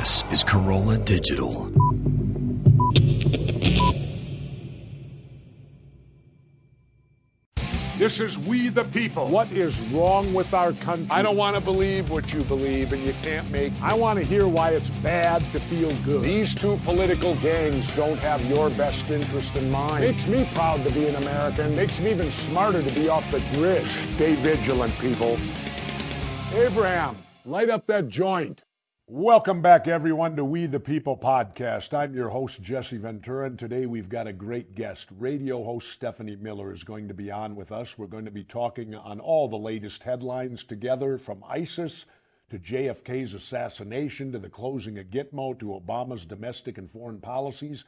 This is Corolla Digital. This is We the People. What is wrong with our country? I don't want to believe what you believe, and you can't make me. I want to hear why it's bad to feel good. These two political gangs don't have your best interest in mind. Makes me proud to be an American. Makes me even smarter to be off the grid. Stay vigilant, people. Abraham, light up that joint. Welcome back, everyone, to We the People podcast. I'm your host, Jesse Ventura, and today we've got a great guest. Radio host Stephanie Miller is going to be on with us. We're going to be talking on all the latest headlines together, from ISIS to JFK's assassination to the closing of Gitmo to Obama's domestic and foreign policies.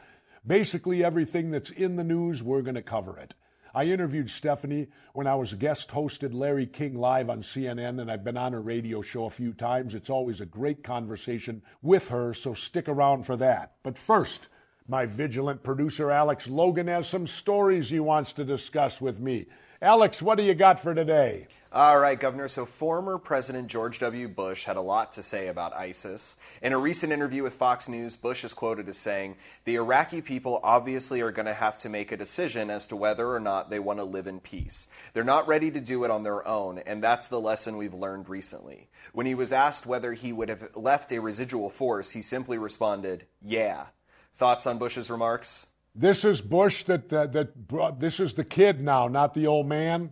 Basically, everything that's in the news, we're going to cover it. I interviewed Stephanie when I was guest hosted Larry King Live on CNN, and I've been on her radio show a few times. It's always a great conversation with her, so stick around for that. But first, my vigilant producer Alex Logan has some stories he wants to discuss with me. Alex, what do you got for today? All right, Governor. So former President George W. Bush had a lot to say about ISIS. In a recent interview with Fox News, Bush is quoted as saying, "The Iraqi people obviously are going to have to make a decision as to whether or not they want to live in peace. They're not ready to do it on their own, and that's the lesson we've learned recently." When he was asked whether he would have left a residual force, he simply responded, "Yeah." Thoughts on Bush's remarks? This is Bush this is the kid now, not the old man?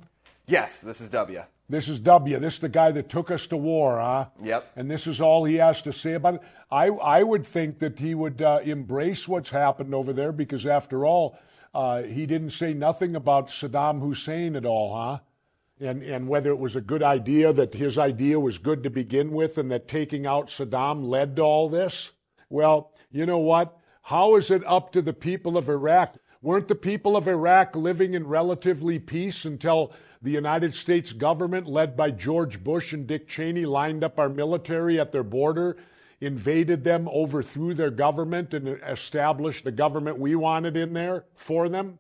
Yes, this is Dubya. This is Dubya. This is the guy that took us to war, huh? Yep. And this is all he has to say about it. I would think that he would embrace what's happened over there, because after all, he didn't say nothing about Saddam Hussein at all, huh? And whether it was a good idea, that his idea was good to begin with, and that taking out Saddam led to all this. Well, you know what? How is it up to the people of Iraq? Weren't the people of Iraq living in relatively peace until the United States government, led by George Bush and Dick Cheney, lined up our military at their border, invaded them, overthrew their government, and established the government we wanted in there for them?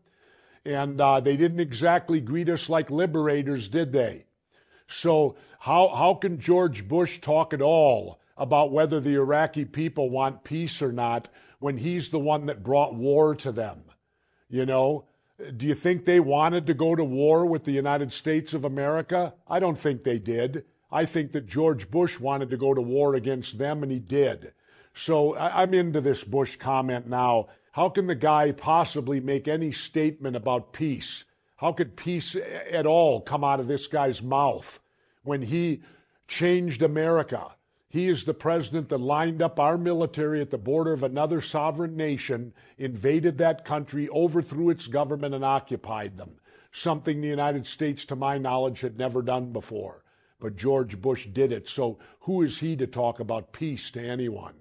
And they didn't exactly greet us like liberators, did they? So how can George Bush talk at all about whether the Iraqi people want peace or not when he's the one that brought war to them? You know, do you think they wanted to go to war with the United States of America? I don't think they did. I think that George Bush wanted to go to war against them, and he did. So I'm into this Bush comment now. How can the guy possibly make any statement about peace? How could peace at all come out of this guy's mouth when he changed America? He is the president that lined up our military at the border of another sovereign nation, invaded that country, overthrew its government, and occupied them. Something the United States, to my knowledge, had never done before. But George Bush did it. So who is he to talk about peace to anyone?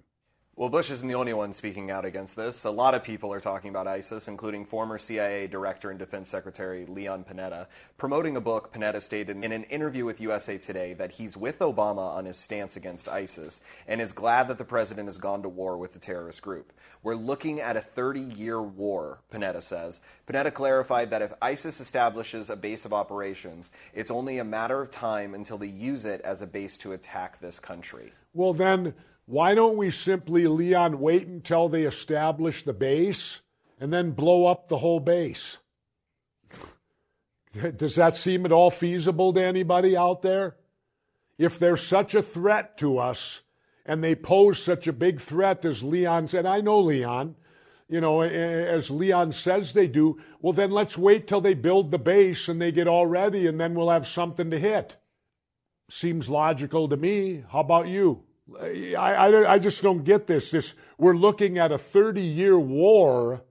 Well, Bush isn't the only one speaking out against this. A lot of people are talking about ISIS, including former CIA Director and Defense Secretary Leon Panetta. Promoting a book, Panetta stated in an interview with USA Today that he's with Obama on his stance against ISIS and is glad that the president has gone to war with the terrorist group. "We're looking at a 30-year war," Panetta says. Panetta clarified that if ISIS establishes a base of operations, it's only a matter of time until they use it as a base to attack this country. Well, then, why don't we simply, Leon, wait until they establish the base and then blow up the whole base? Does that seem at all feasible to anybody out there? If they're such a threat to us, and they pose such a big threat as Leon said, I know Leon, you know, as Leon says they do, well, then let's wait till they build the base and they get all ready, and then we'll have something to hit. Seems logical to me. How about you? I just don't get this. We're looking at a 30-year war.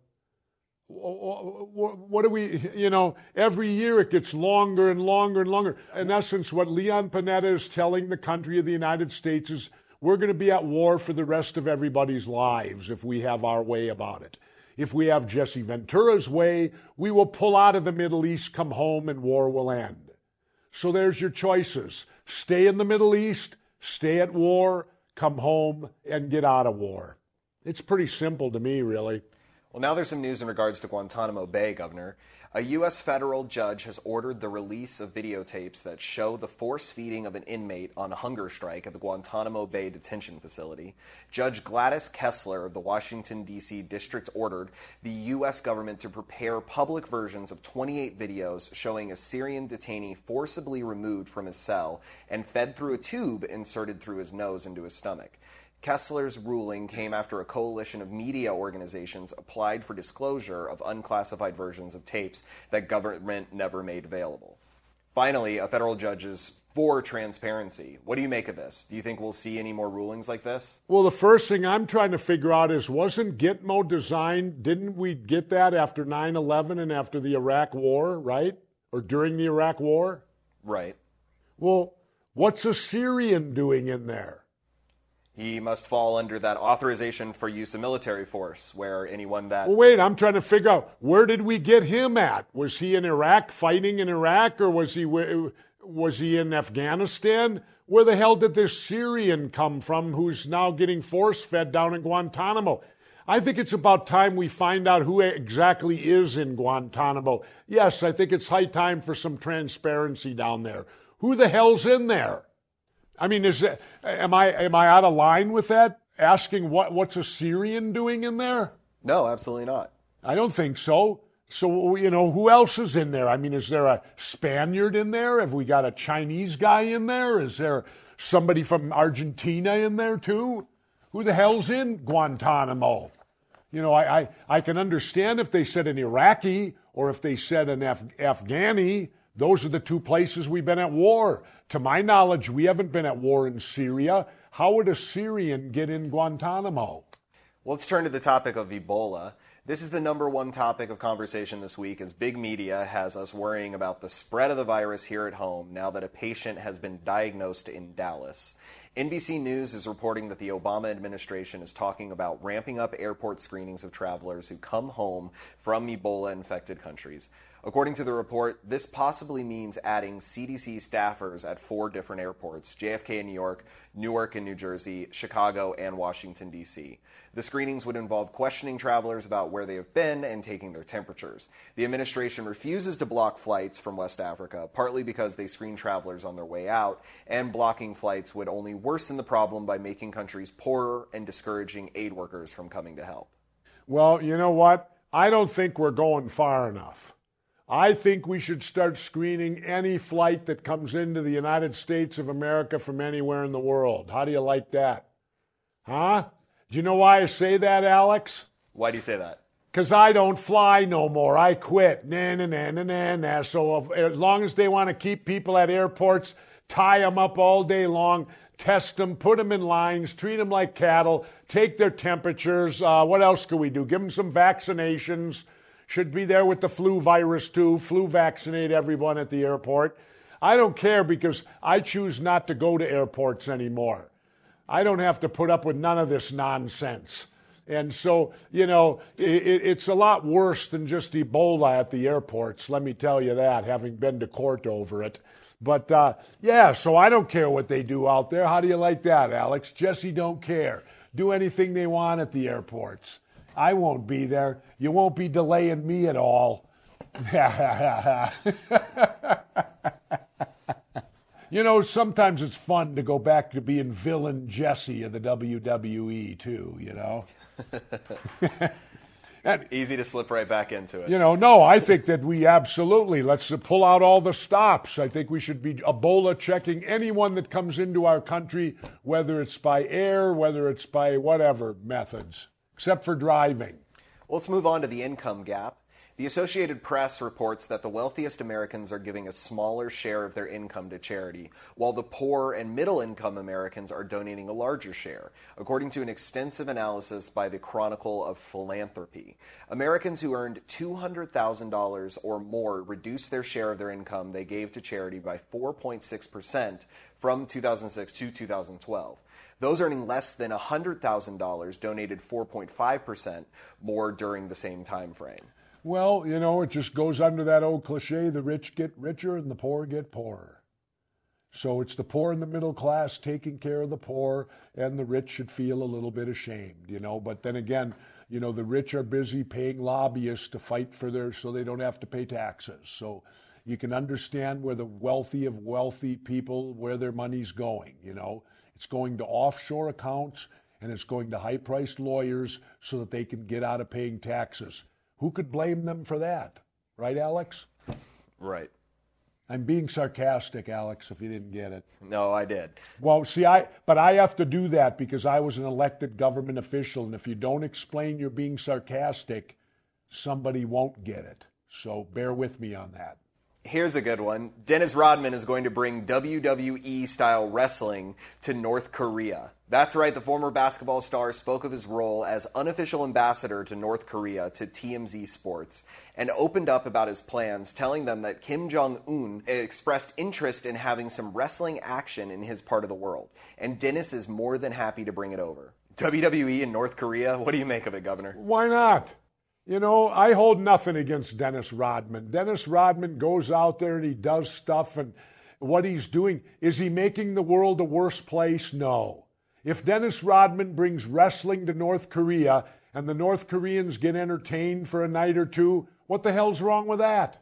What do we, you know, every year it gets longer and longer and longer. In essence, what Leon Panetta is telling the country of the United States is we're going to be at war for the rest of everybody's lives if we have our way about it. If we have Jesse Ventura's way, we will pull out of the Middle East, come home, and war will end. So there's your choices. Stay in the Middle East, stay at war, come home, and get out of war. It's pretty simple to me, really. Well, now there's some news in regards to Guantanamo Bay, Governor. A U.S. federal judge has ordered the release of videotapes that show the force feeding of an inmate on a hunger strike at the Guantanamo Bay detention facility. Judge Gladys Kessler of the Washington, D.C. district ordered the U.S. government to prepare public versions of 28 videos showing a Syrian detainee forcibly removed from his cell and fed through a tube inserted through his nose into his stomach. Kessler's ruling came after a coalition of media organizations applied for disclosure of unclassified versions of tapes that government never made available. Finally, a federal judge is for transparency. What do you make of this? Do you think we'll see any more rulings like this? Well, the first thing I'm trying to figure out is, wasn't Gitmo designed, didn't we get that after 9/11 and after the Iraq War, right? Or during the Iraq War? Right. Well, what's a Syrian doing in there? He must fall under that authorization for use of military force, where anyone that... Well, wait, I'm trying to figure out, where did we get him at? Was he in Iraq, fighting in Iraq, or was he in Afghanistan? Where the hell did this Syrian come from who's now getting force-fed down in Guantanamo? I think it's about time we find out who exactly is in Guantanamo. Yes, I think it's high time for some transparency down there. Who the hell's in there? I mean, am I out of line with that? Asking what's a Syrian doing in there? No, absolutely not. I don't think so. So, who else is in there? I mean, is there a Spaniard in there? Have we got a Chinese guy in there? Is there somebody from Argentina in there too? Who the hell's in Guantanamo? I can understand if they said an Iraqi or if they said an Afghani. Those are the two places we've been at war. To my knowledge, we haven't been at war in Syria. How would a Syrian get in Guantanamo? Well, let's turn to the topic of Ebola. This is the number one topic of conversation this week as big media has us worrying about the spread of the virus here at home now that a patient has been diagnosed in Dallas. NBC News is reporting that the Obama administration is talking about ramping up airport screenings of travelers who come home from Ebola-infected countries. According to the report, this possibly means adding CDC staffers at 4 different airports: JFK in New York, Newark in New Jersey, Chicago, and Washington, D.C. The screenings would involve questioning travelers about where they have been and taking their temperatures. The administration refuses to block flights from West Africa, partly because they screen travelers on their way out, and blocking flights would only worsen the problem by making countries poorer and discouraging aid workers from coming to help. Well, you know what? I don't think we're going far enough. I think we should start screening any flight that comes into the United States of America from anywhere in the world. How do you like that? Huh? Do you know why I say that, Alex? Why do you say that? Because I don't fly no more. I quit. Nah. So as long as they want to keep people at airports, tie them up all day long, test them, put them in lines, treat them like cattle, take their temperatures. What else can we do? Give them some vaccinations. Should be there with the flu virus too. Flu vaccinate everyone at the airport. I don't care because I choose not to go to airports anymore. I don't have to put up with none of this nonsense. And so, it's a lot worse than just Ebola at the airports, let me tell you that, having been to court over it. But, so I don't care what they do out there. How do you like that, Alex? Jesse don't care. Do anything they want at the airports. I won't be there. You won't be delaying me at all. Sometimes it's fun to go back to being villain Jesse of the WWE, too, And, easy to slip right back into it. No, I think that we absolutely, let's pull out all the stops. I think we should be Ebola checking anyone that comes into our country, whether it's by air, whether it's by whatever methods, except for driving. Well, let's move on to the income gap. The Associated Press reports that the wealthiest Americans are giving a smaller share of their income to charity, while the poor and middle-income Americans are donating a larger share, according to an extensive analysis by the Chronicle of Philanthropy. Americans who earned $200,000 or more reduced their share of their income they gave to charity by 4.6% from 2006 to 2012. Those earning less than $100,000 donated 4.5% more during the same time frame. Well, it just goes under that old cliche, the rich get richer and the poor get poorer. So it's the poor and the middle class taking care of the poor, and the rich should feel a little bit ashamed, But then again, The rich are busy paying lobbyists to fight so they don't have to pay taxes. So you can understand where the wealthy of wealthy people, where their money's going, It's going to offshore accounts, and it's going to high-priced lawyers so that they can get out of paying taxes. Who could blame them for that? Right, Alex? Right. I'm being sarcastic, Alex, if you didn't get it. No, I did. Well, see, I have to do that because I was an elected government official, and if you don't explain you're being sarcastic, somebody won't get it. So bear with me on that. Here's a good one. Dennis Rodman is going to bring WWE-style wrestling to North Korea. That's right, the former basketball star spoke of his role as unofficial ambassador to North Korea to TMZ Sports and opened up about his plans, telling them that Kim Jong-un expressed interest in having some wrestling action in his part of the world, and Dennis is more than happy to bring it over. WWE in North Korea, what do you make of it, Governor? Why not? I hold nothing against Dennis Rodman. Dennis Rodman goes out there and he does stuff, and what he's doing, is he making the world a worse place? No. If Dennis Rodman brings wrestling to North Korea and the North Koreans get entertained for a night or two, what the hell's wrong with that?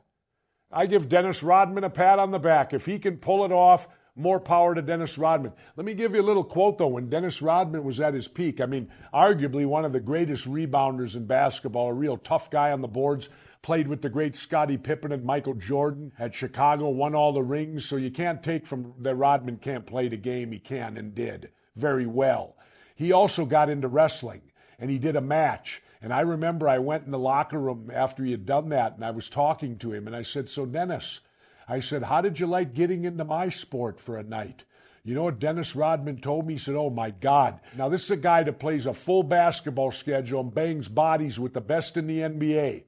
I give Dennis Rodman a pat on the back. If he can pull it off, more power to Dennis Rodman. Let me give you a little quote, though. When Dennis Rodman was at his peak, arguably one of the greatest rebounders in basketball, a real tough guy on the boards, played with the great Scottie Pippen and Michael Jordan at Chicago, won all the rings, so you can't take from that Rodman can't play the game. He can and did very well. He also got into wrestling, and he did a match. And I remember I went in the locker room after he had done that, and I was talking to him, and I said, "So Dennis," I said, "how did you like getting into my sport for a night?" You know what Dennis Rodman told me? He said, "Oh, my God." Now, this is a guy that plays a full basketball schedule and bangs bodies with the best in the NBA.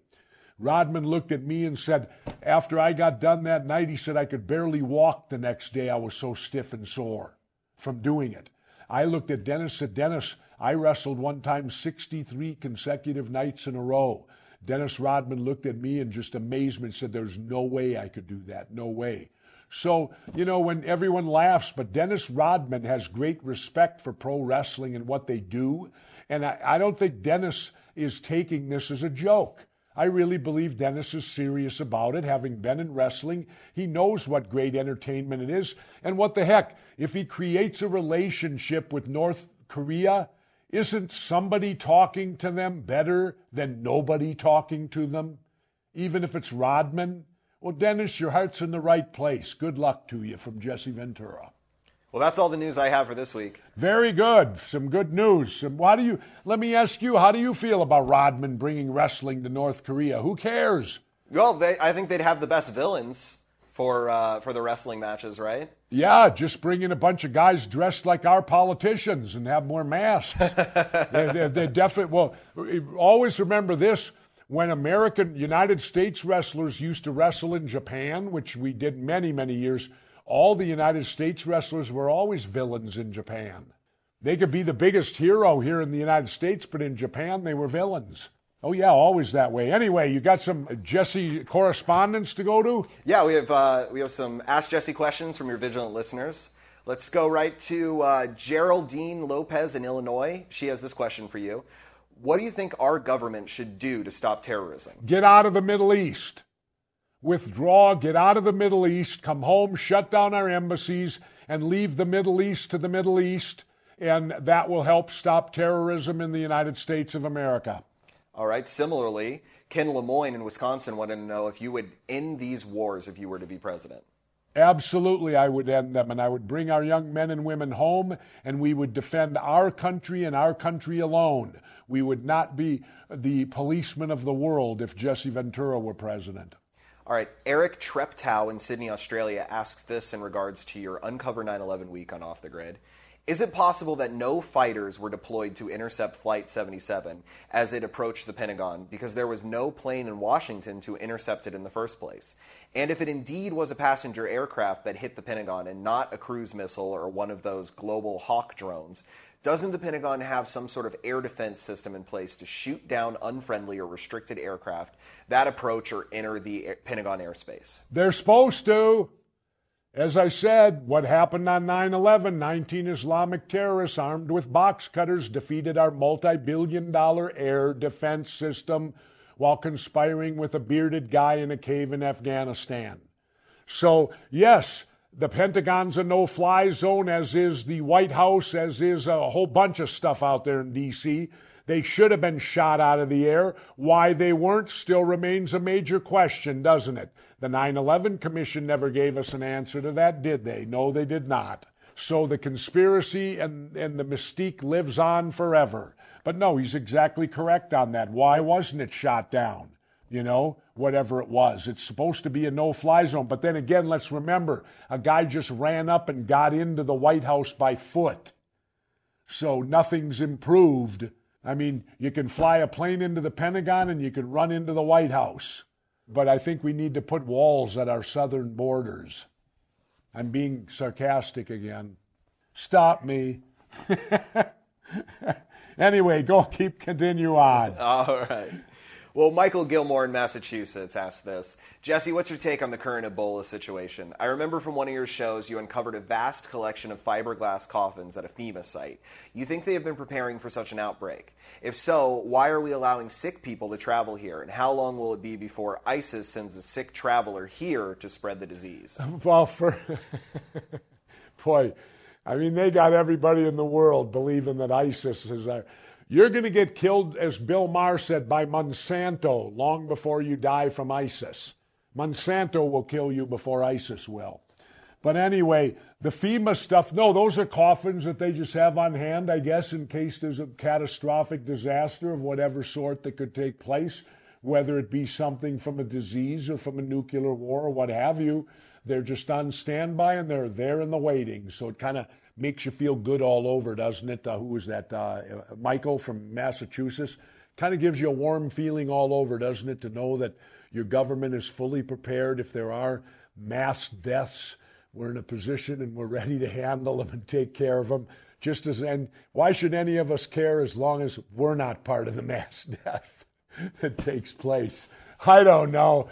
Rodman looked at me and said, after I got done that night, he said I could barely walk the next day. I was so stiff and sore from doing it. I looked at Dennis and said, "Dennis, I wrestled one time 63 consecutive nights in a row." Dennis Rodman looked at me in just amazement and said, "There's no way I could do that. No way." So, when everyone laughs, but Dennis Rodman has great respect for pro wrestling and what they do. And I don't think Dennis is taking this as a joke. I really believe Dennis is serious about it. Having been in wrestling, he knows what great entertainment it is. And what the heck, if he creates a relationship with North Korea, isn't somebody talking to them better than nobody talking to them? Even if it's Rodman? Well, Dennis, your heart's in the right place. Good luck to you from Jesse Ventura. Well, that's all the news I have for this week. Very good. Some good news. Let me ask you, how do you feel about Rodman bringing wrestling to North Korea? Who cares? Well, I think they'd have the best villains for the wrestling matches, right? Yeah, just bring in a bunch of guys dressed like our politicians and have more masks. They definitely. Well, always remember this: when United States wrestlers used to wrestle in Japan, which we did many, many years, all the United States wrestlers were always villains in Japan. They could be the biggest hero here in the United States, but in Japan they were villains. Oh, yeah, always that way. Anyway, you got some Jesse correspondence to go to? Yeah, we have some Ask Jesse questions from your Vigilant listeners. Let's go right to Geraldine Lopez in Illinois. She has this question for you. What do you think our government should do to stop terrorism? Get out of the Middle East. Withdraw, get out of the Middle East, come home, shut down our embassies, and leave the Middle East to the Middle East, and that will help stop terrorism in the United States of America. All right. Similarly, Ken Lemoyne in Wisconsin wanted to know if you would end these wars if you were to be president. Absolutely, I would end them, and I would bring our young men and women home, and we would defend our country and our country alone. We would not be the policemen of the world if Jesse Ventura were president. All right, Eric Treptow in Sydney, Australia asks this in regards to your Uncover 9/11 week on Off the Grid. Is it possible that no fighters were deployed to intercept Flight 77 as it approached the Pentagon because there was no plane in Washington to intercept it in the first place? And if it indeed was a passenger aircraft that hit the Pentagon and not a cruise missile or one of those global Hawk drones, doesn't the Pentagon have some sort of air defense system in place to shoot down unfriendly or restricted aircraft that approach or enter the Pentagon airspace? They're supposed to. As I said, what happened on 9/11, 19 Islamic terrorists armed with box cutters defeated our multi-billion-dollar air defense system while conspiring with a bearded guy in a cave in Afghanistan. So, yes, the Pentagon's a no-fly zone, as is the White House, as is a whole bunch of stuff out there in D.C. They should have been shot out of the air. Why they weren't still remains a major question, doesn't it? The 9/11 Commission never gave us an answer to that, did they? No, they did not. So the conspiracy and the mystique lives on forever. But no, he's exactly correct on that. Why wasn't it shot down? You know, whatever it was. It's supposed to be a no-fly zone. But then again, let's remember, a guy just ran up and got into the White House by foot. So nothing's improved. I mean, you can fly a plane into the Pentagon and you can run into the White House. But I think we need to put walls at our southern borders. I'm being sarcastic again. Stop me. Anyway, continue on. All right. Well, Michael Gilmore in Massachusetts asked this. Jesse, what's your take on the current Ebola situation? I remember from one of your shows you uncovered a vast collection of fiberglass coffins at a FEMA site. You think they have been preparing for such an outbreak? If so, why are we allowing sick people to travel here? And how long will it be before ISIS sends a sick traveler here to spread the disease? Well, boy, I mean, they got everybody in the world believing that ISIS is there. You're going to get killed, as Bill Maher said, by Monsanto long before you die from ISIS. Monsanto will kill you before ISIS will. But anyway, the FEMA stuff, no, those are coffins that they just have on hand, I guess, in case there's a catastrophic disaster of whatever sort that could take place, whether it be something from a disease or from a nuclear war or what have you. They're just on standby and they're there in the waiting. So it kind of makes you feel good all over, doesn't it? Who was that? Michael from Massachusetts. Kind of gives you a warm feeling all over, doesn't it, to know that your government is fully prepared if there are mass deaths. We're in a position and we're ready to handle them and take care of them. And why should any of us care as long as we're not part of the mass death that takes place? I don't know,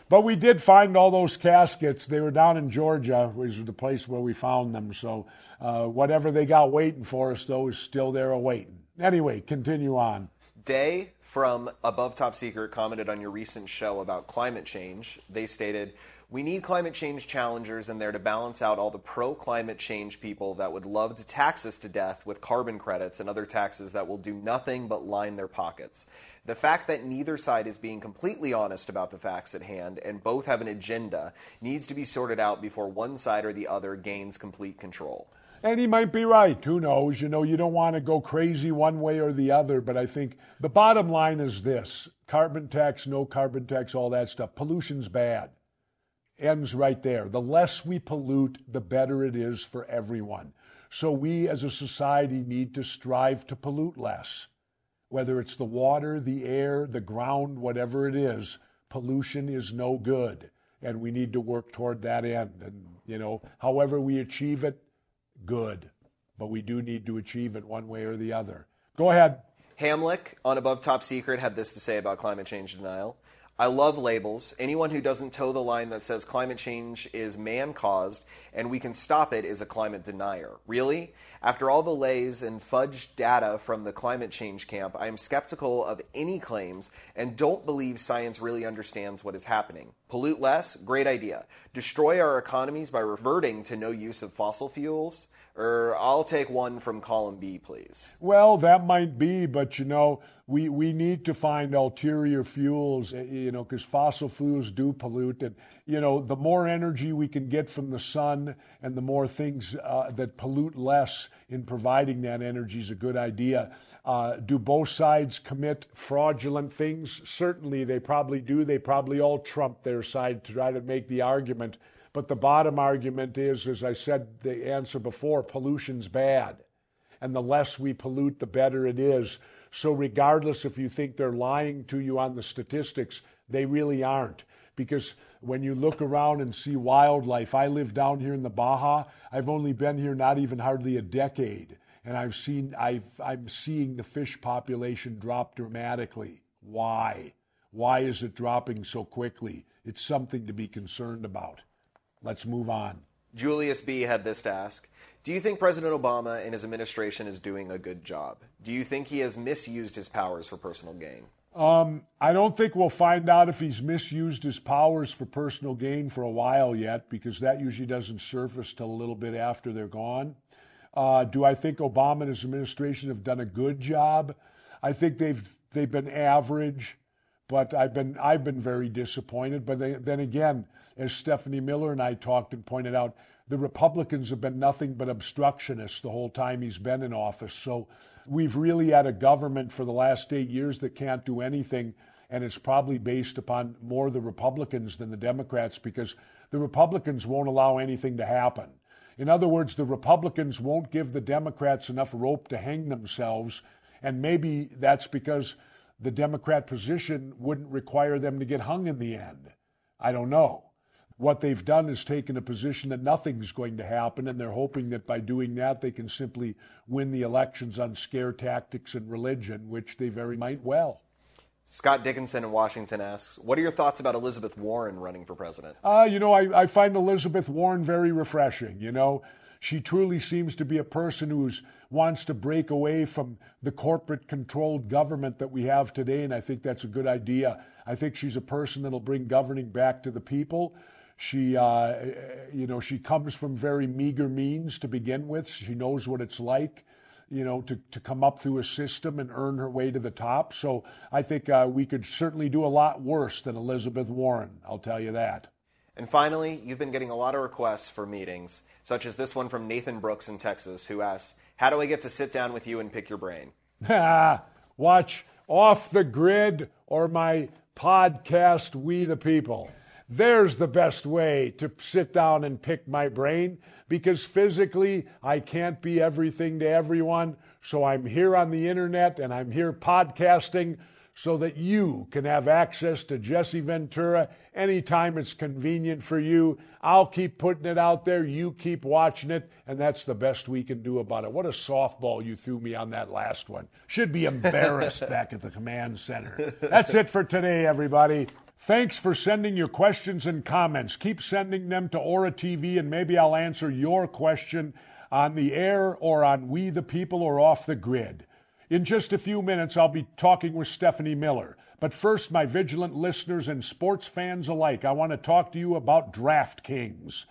But we did find all those caskets. They were down in Georgia, which was the place where we found them. So whatever they got waiting for us, though, is still there awaiting. Anyway, continue on. Day from Above Top Secret commented on your recent show about climate change. They stated, "We need climate change challengers in there to balance out all the pro-climate change people that would love to tax us to death with carbon credits and other taxes that will do nothing but line their pockets. The fact that neither side is being completely honest about the facts at hand and both have an agenda needs to be sorted out before one side or the other gains complete control." And he might be right. Who knows? You don't want to go crazy one way or the other. But I think the bottom line is this. Carbon tax, no carbon tax, all that stuff. Pollution's bad. Ends right there. The less we pollute, the better it is for everyone. So we as a society need to strive to pollute less. Whether it's the water, the air, the ground, whatever it is, pollution is no good. And we need to work toward that end. And, however we achieve it, good. But we do need to achieve it one way or the other. Go ahead. Hamlick on Above Top Secret had this to say about climate change denial. "I love labels. Anyone who doesn't toe the line that says climate change is man-caused and we can stop it is a climate denier. Really? After all the lays and fudged data from the climate change camp, I am skeptical of any claims and don't believe science really understands what is happening. Pollute less? Great idea. Destroy our economies by reverting to no use of fossil fuels? I'll take one from column B, please." Well, that might be, but we need to find ulterior fuels, because fossil fuels do pollute. And, the more energy we can get from the sun and the more things that pollute less in providing that energy is a good idea. Do both sides commit fraudulent things? Certainly, they probably do. They probably all trump their side to try to make the argument. But the bottom argument is, as I said the answer before, pollution's bad. And the less we pollute, the better it is. So regardless if you think they're lying to you on the statistics, they really aren't. Because when you look around and see wildlife, I live down here in the Baja. I've only been here not even hardly a decade. And I'm seeing the fish population drop dramatically. Why? Why is it dropping so quickly? It's something to be concerned about. Let's move on. Julius B. had this to ask. Do you think President Obama and his administration is doing a good job? Do you think he has misused his powers for personal gain? I don't think we'll find out if he's misused his powers for personal gain for a while yet, because that usually doesn't surface till a little bit after they're gone. Do I think Obama and his administration have done a good job? I think they've been average, but I've been very disappointed. But then again, as Stephanie Miller and I talked and pointed out, the Republicans have been nothing but obstructionists the whole time he's been in office. So we've really had a government for the last 8 years that can't do anything, and it's probably based upon more the Republicans than the Democrats, because the Republicans won't allow anything to happen. In other words, the Republicans won't give the Democrats enough rope to hang themselves, and maybe that's because the Democrat position wouldn't require them to get hung in the end. I don't know. What they've done is taken a position that nothing's going to happen, and they're hoping that by doing that they can simply win the elections on scare tactics and religion, which they very might well. Scott Dickinson in Washington asks, what are your thoughts about Elizabeth Warren running for president? I find Elizabeth Warren very refreshing. She truly seems to be a person who wants to break away from the corporate-controlled government that we have today, and I think that's a good idea. I think she's a person that'll bring governing back to the people. She comes from very meager means to begin with. She knows what it's like, to come up through a system and earn her way to the top. So I think we could certainly do a lot worse than Elizabeth Warren, I'll tell you that. And finally, you've been getting a lot of requests for meetings, such as this one from Nathan Brooks in Texas, who asks, how do I get to sit down with you and pick your brain? Watch Off the Grid or my podcast, We the People. There's the best way to sit down and pick my brain, because physically I can't be everything to everyone. So I'm here on the internet and I'm here podcasting so that you can have access to Jesse Ventura anytime it's convenient for you. I'll keep putting it out there. You keep watching it. And that's the best we can do about it. What a softball you threw me on that last one. Should be embarrassed back at the command center. That's it for today, everybody. Thanks for sending your questions and comments. Keep sending them to Aura TV, and maybe I'll answer your question on the air or on We the People or Off the Grid. In just a few minutes, I'll be talking with Stephanie Miller. But first, my vigilant listeners and sports fans alike, I want to talk to you about DraftKings.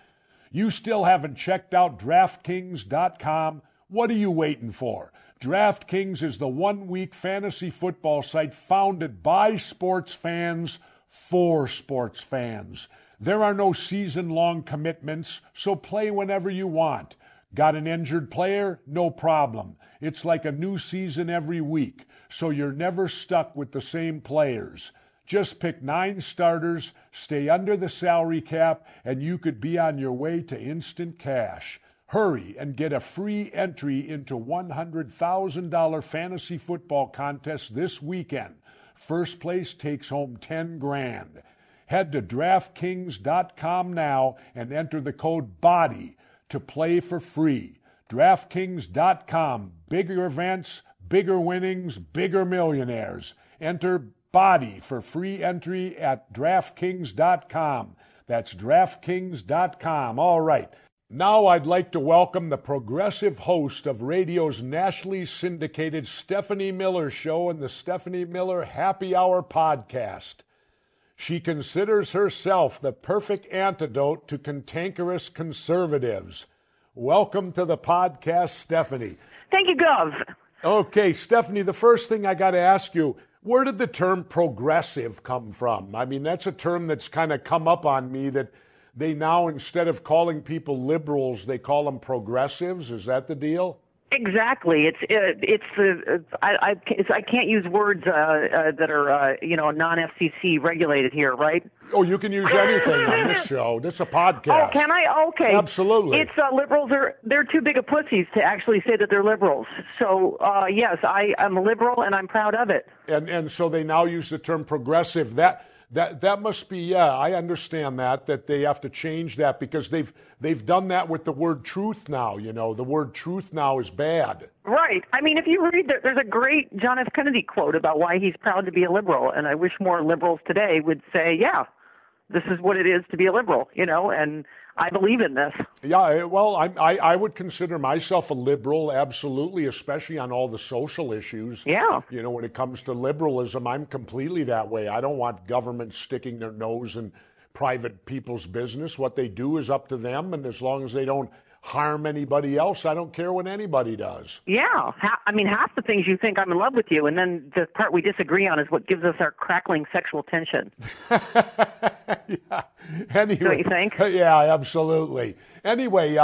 You still haven't checked out DraftKings.com? What are you waiting for? DraftKings is the one-week fantasy football site founded by sports fans for sports fans. There are no season-long commitments, so play whenever you want. Got an injured player? No problem. It's like a new season every week, so you're never stuck with the same players. Just pick 9 starters, stay under the salary cap, and you could be on your way to instant cash. Hurry and get a free entry into $100,000 fantasy football contest this weekend. First place takes home $10,000. Head to DraftKings.com now and enter the code BODY to play for free. DraftKings.com. Bigger events, bigger winnings, bigger millionaires. Enter BODY for free entry at DraftKings.com. That's DraftKings.com. All right. Now I'd like to welcome the progressive host of radio's nationally syndicated Stephanie Miller Show and the Stephanie Miller Happy Hour podcast. She considers herself the perfect antidote to cantankerous conservatives. Welcome to the podcast, Stephanie. Thank you, Gov. Okay, Stephanie, the first thing I got to ask you, where did the term progressive come from? I mean, that's a term that's kind of come up on me that they now, instead of calling people liberals, they call them progressives. Is that the deal? Exactly. I can't use words that are non-FCC regulated here, right? Oh, you can use anything on this show. This is a podcast. Oh, can I? Okay. Absolutely. It's liberals they're too big of pussies to actually say that they're liberals. So yes, I'm a liberal and I'm proud of it. And so they now use the term progressive. That must be, I understand that they have to change that because they've done that with the word truth now. The word truth now is bad. Right. I mean, if you read, there's a great John F. Kennedy quote about why he's proud to be a liberal, and I wish more liberals today would say, yeah, this is what it is to be a liberal, and I believe in this. Yeah, well, I would consider myself a liberal, absolutely, especially on all the social issues. Yeah. You know, when it comes to liberalism, I'm completely that way. I don't want government sticking their nose in private people's business. What they do is up to them, and as long as they don't harm anybody else, I don't care what anybody does. Yeah. I mean, half the things you think I'm in love with you, and then the part we disagree on is what gives us our crackling sexual tension. Yeah. Anyway, Don't you think? Yeah, absolutely. Anyway,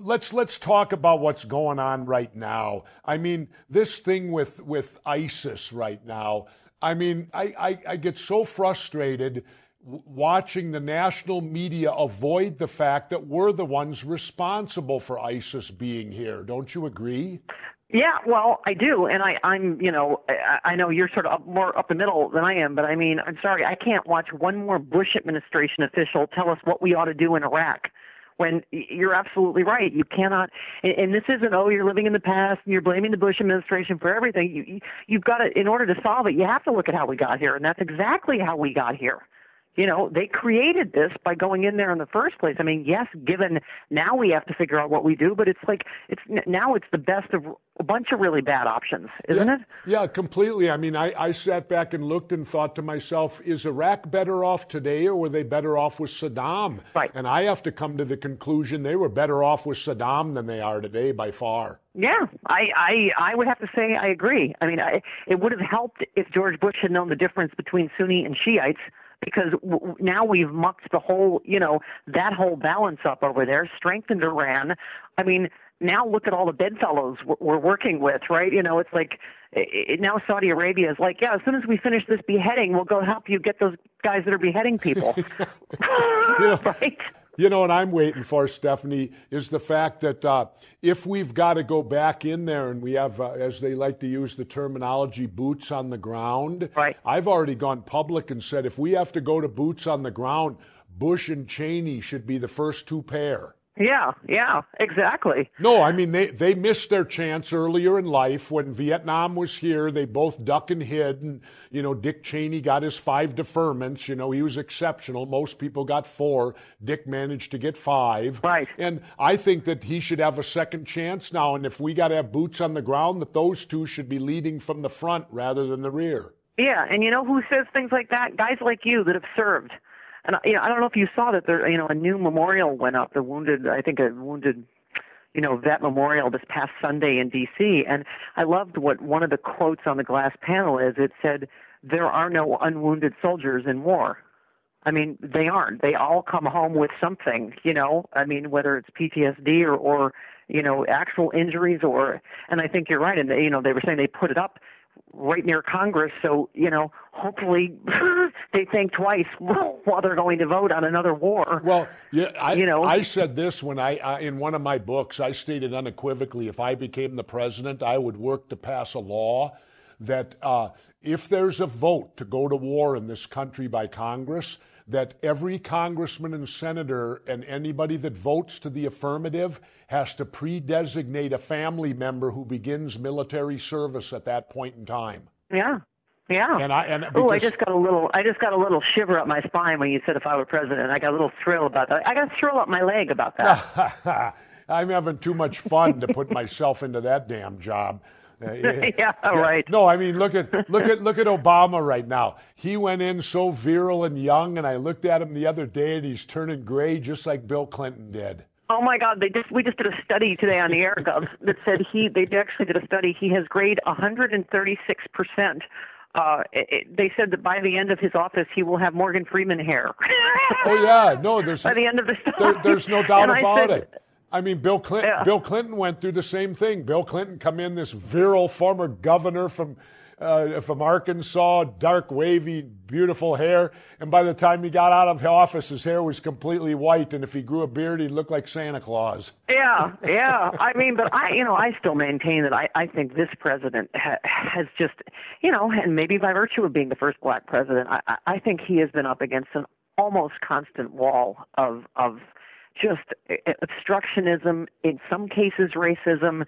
let's talk about what's going on right now. I mean, this thing with ISIS right now. I mean, I get so frustrated watching the national media avoid the fact that we're the ones responsible for ISIS being here. Don't you agree? Yeah, well, I do, and I'm, you know, I know you're sort of more up the middle than I am, but I mean, I'm sorry, I can't watch one more Bush administration official tell us what we ought to do in Iraq. When you're absolutely right, you cannot, and this isn't, oh, you're living in the past and you're blaming the Bush administration for everything. You've got to, in order to solve it, you have to look at how we got here, and that's exactly how we got here. You know, they created this by going in there in the first place. I mean, yes, given now we have to figure out what we do, but it's like now it's the best of a bunch of really bad options, isn't it? Yeah, completely. I mean, I sat back and looked and thought to myself, is Iraq better off today or were they better off with Saddam? Right. And I have to come to the conclusion they were better off with Saddam than they are today by far. Yeah, I would have to say I agree. I mean, it would have helped if George Bush had known the difference between Sunni and Shiites, because now we've mucked the whole, you know, that whole balance up over there, strengthened Iran. I mean, now look at all the bedfellows we're working with, right? You know, it's like now Saudi Arabia is like, yeah, as soon as we finish this beheading, we'll go help you get those guys that are beheading people. Right? You know what I'm waiting for, Stephanie, is the fact that if we've got to go back in there and we have, as they like to use the terminology, boots on the ground. Right. I've already gone public and said if we have to go to boots on the ground, Bush and Cheney should be the first two pair. Yeah, exactly. No, I mean, they missed their chance earlier in life. When Vietnam was here, they both duck and hid. And, you know, Dick Cheney got his 5 deferments. You know, he was exceptional. Most people got 4. Dick managed to get 5. Right. And I think that he should have a second chance now. And if we got to have boots on the ground, that those two should be leading from the front rather than the rear. Yeah, and you know who says things like that? Guys like you that have served. And you know, I don't know if you saw that there, you know, a new memorial went up, a wounded you know, vet memorial this past Sunday in D.C. And I loved what one of the quotes on the glass panel is. It said, "There are no unwounded soldiers in war." I mean, they aren't. They all come home with something, you know. I mean, whether it's PTSD or you know, actual injuries and I think you're right. And you know, they were saying they put it up right near Congress, so, you know, hopefully they think twice while they're going to vote on another war. Well, yeah, I said this when I in one of my books, I stated unequivocally, if I became the president, I would work to pass a law that if there's a vote to go to war in this country by Congress, that every congressman and senator and anybody that votes to the affirmative has to pre-designate a family member who begins military service at that point in time. Yeah. I just got a little shiver up my spine when you said if I were president. I got a little thrill about that. I got a thrill up my leg about that. I'm having too much fun to put myself into that damn job. Yeah, right. No, I mean, look at Obama right now. He went in so virile and young, and I looked at him the other day, and he's turning gray just like Bill Clinton did. Oh my God! We just did a study today on the AirGov that said they actually did a study. He has grade 136%. They said that by the end of his office, he will have Morgan Freeman hair. Oh yeah, no, by the end of the study, there's no doubt about it. I mean, Bill Clinton went through the same thing. Bill Clinton come in, this virile former governor from Arkansas, dark, wavy, beautiful hair, and by the time he got out of office, his hair was completely white, and if he grew a beard, he'd look like Santa Claus. Yeah. I mean, but I still maintain that I think this president has just, you know, and maybe by virtue of being the first black president, I think he has been up against an almost constant wall of just obstructionism, in some cases racism,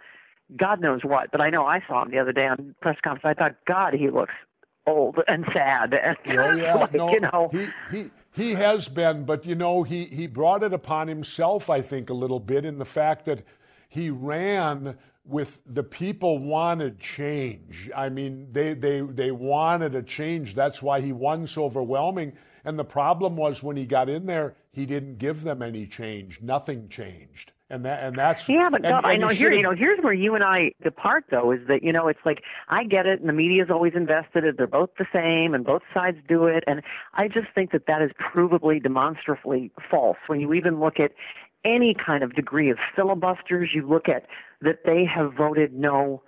God knows what. But I know I saw him the other day on press conference. I thought, God, he looks old and sad. And Oh, yeah. like, No, you know. he has been, but, you know, he brought it upon himself, I think, a little bit in the fact that he ran with the people wanted change. I mean, they wanted a change. That's why he won so overwhelming. And the problem was when he got in there, he didn't give them any change. Nothing changed. And that's yeah, but and, I know here. Here's where you and I depart, though, is that it's like I get it, and the media's always invested it. They're both the same, and both sides do it, and I just think that is provably, demonstrably false. When you even look at any kind of degree of filibusters, you look at that they have voted no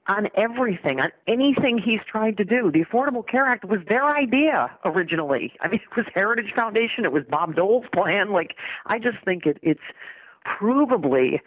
on everything, on anything he's tried to do. The Affordable Care Act was their idea originally. I mean, it was Heritage Foundation. It was Bob Dole's plan. Like, I just think it's provably,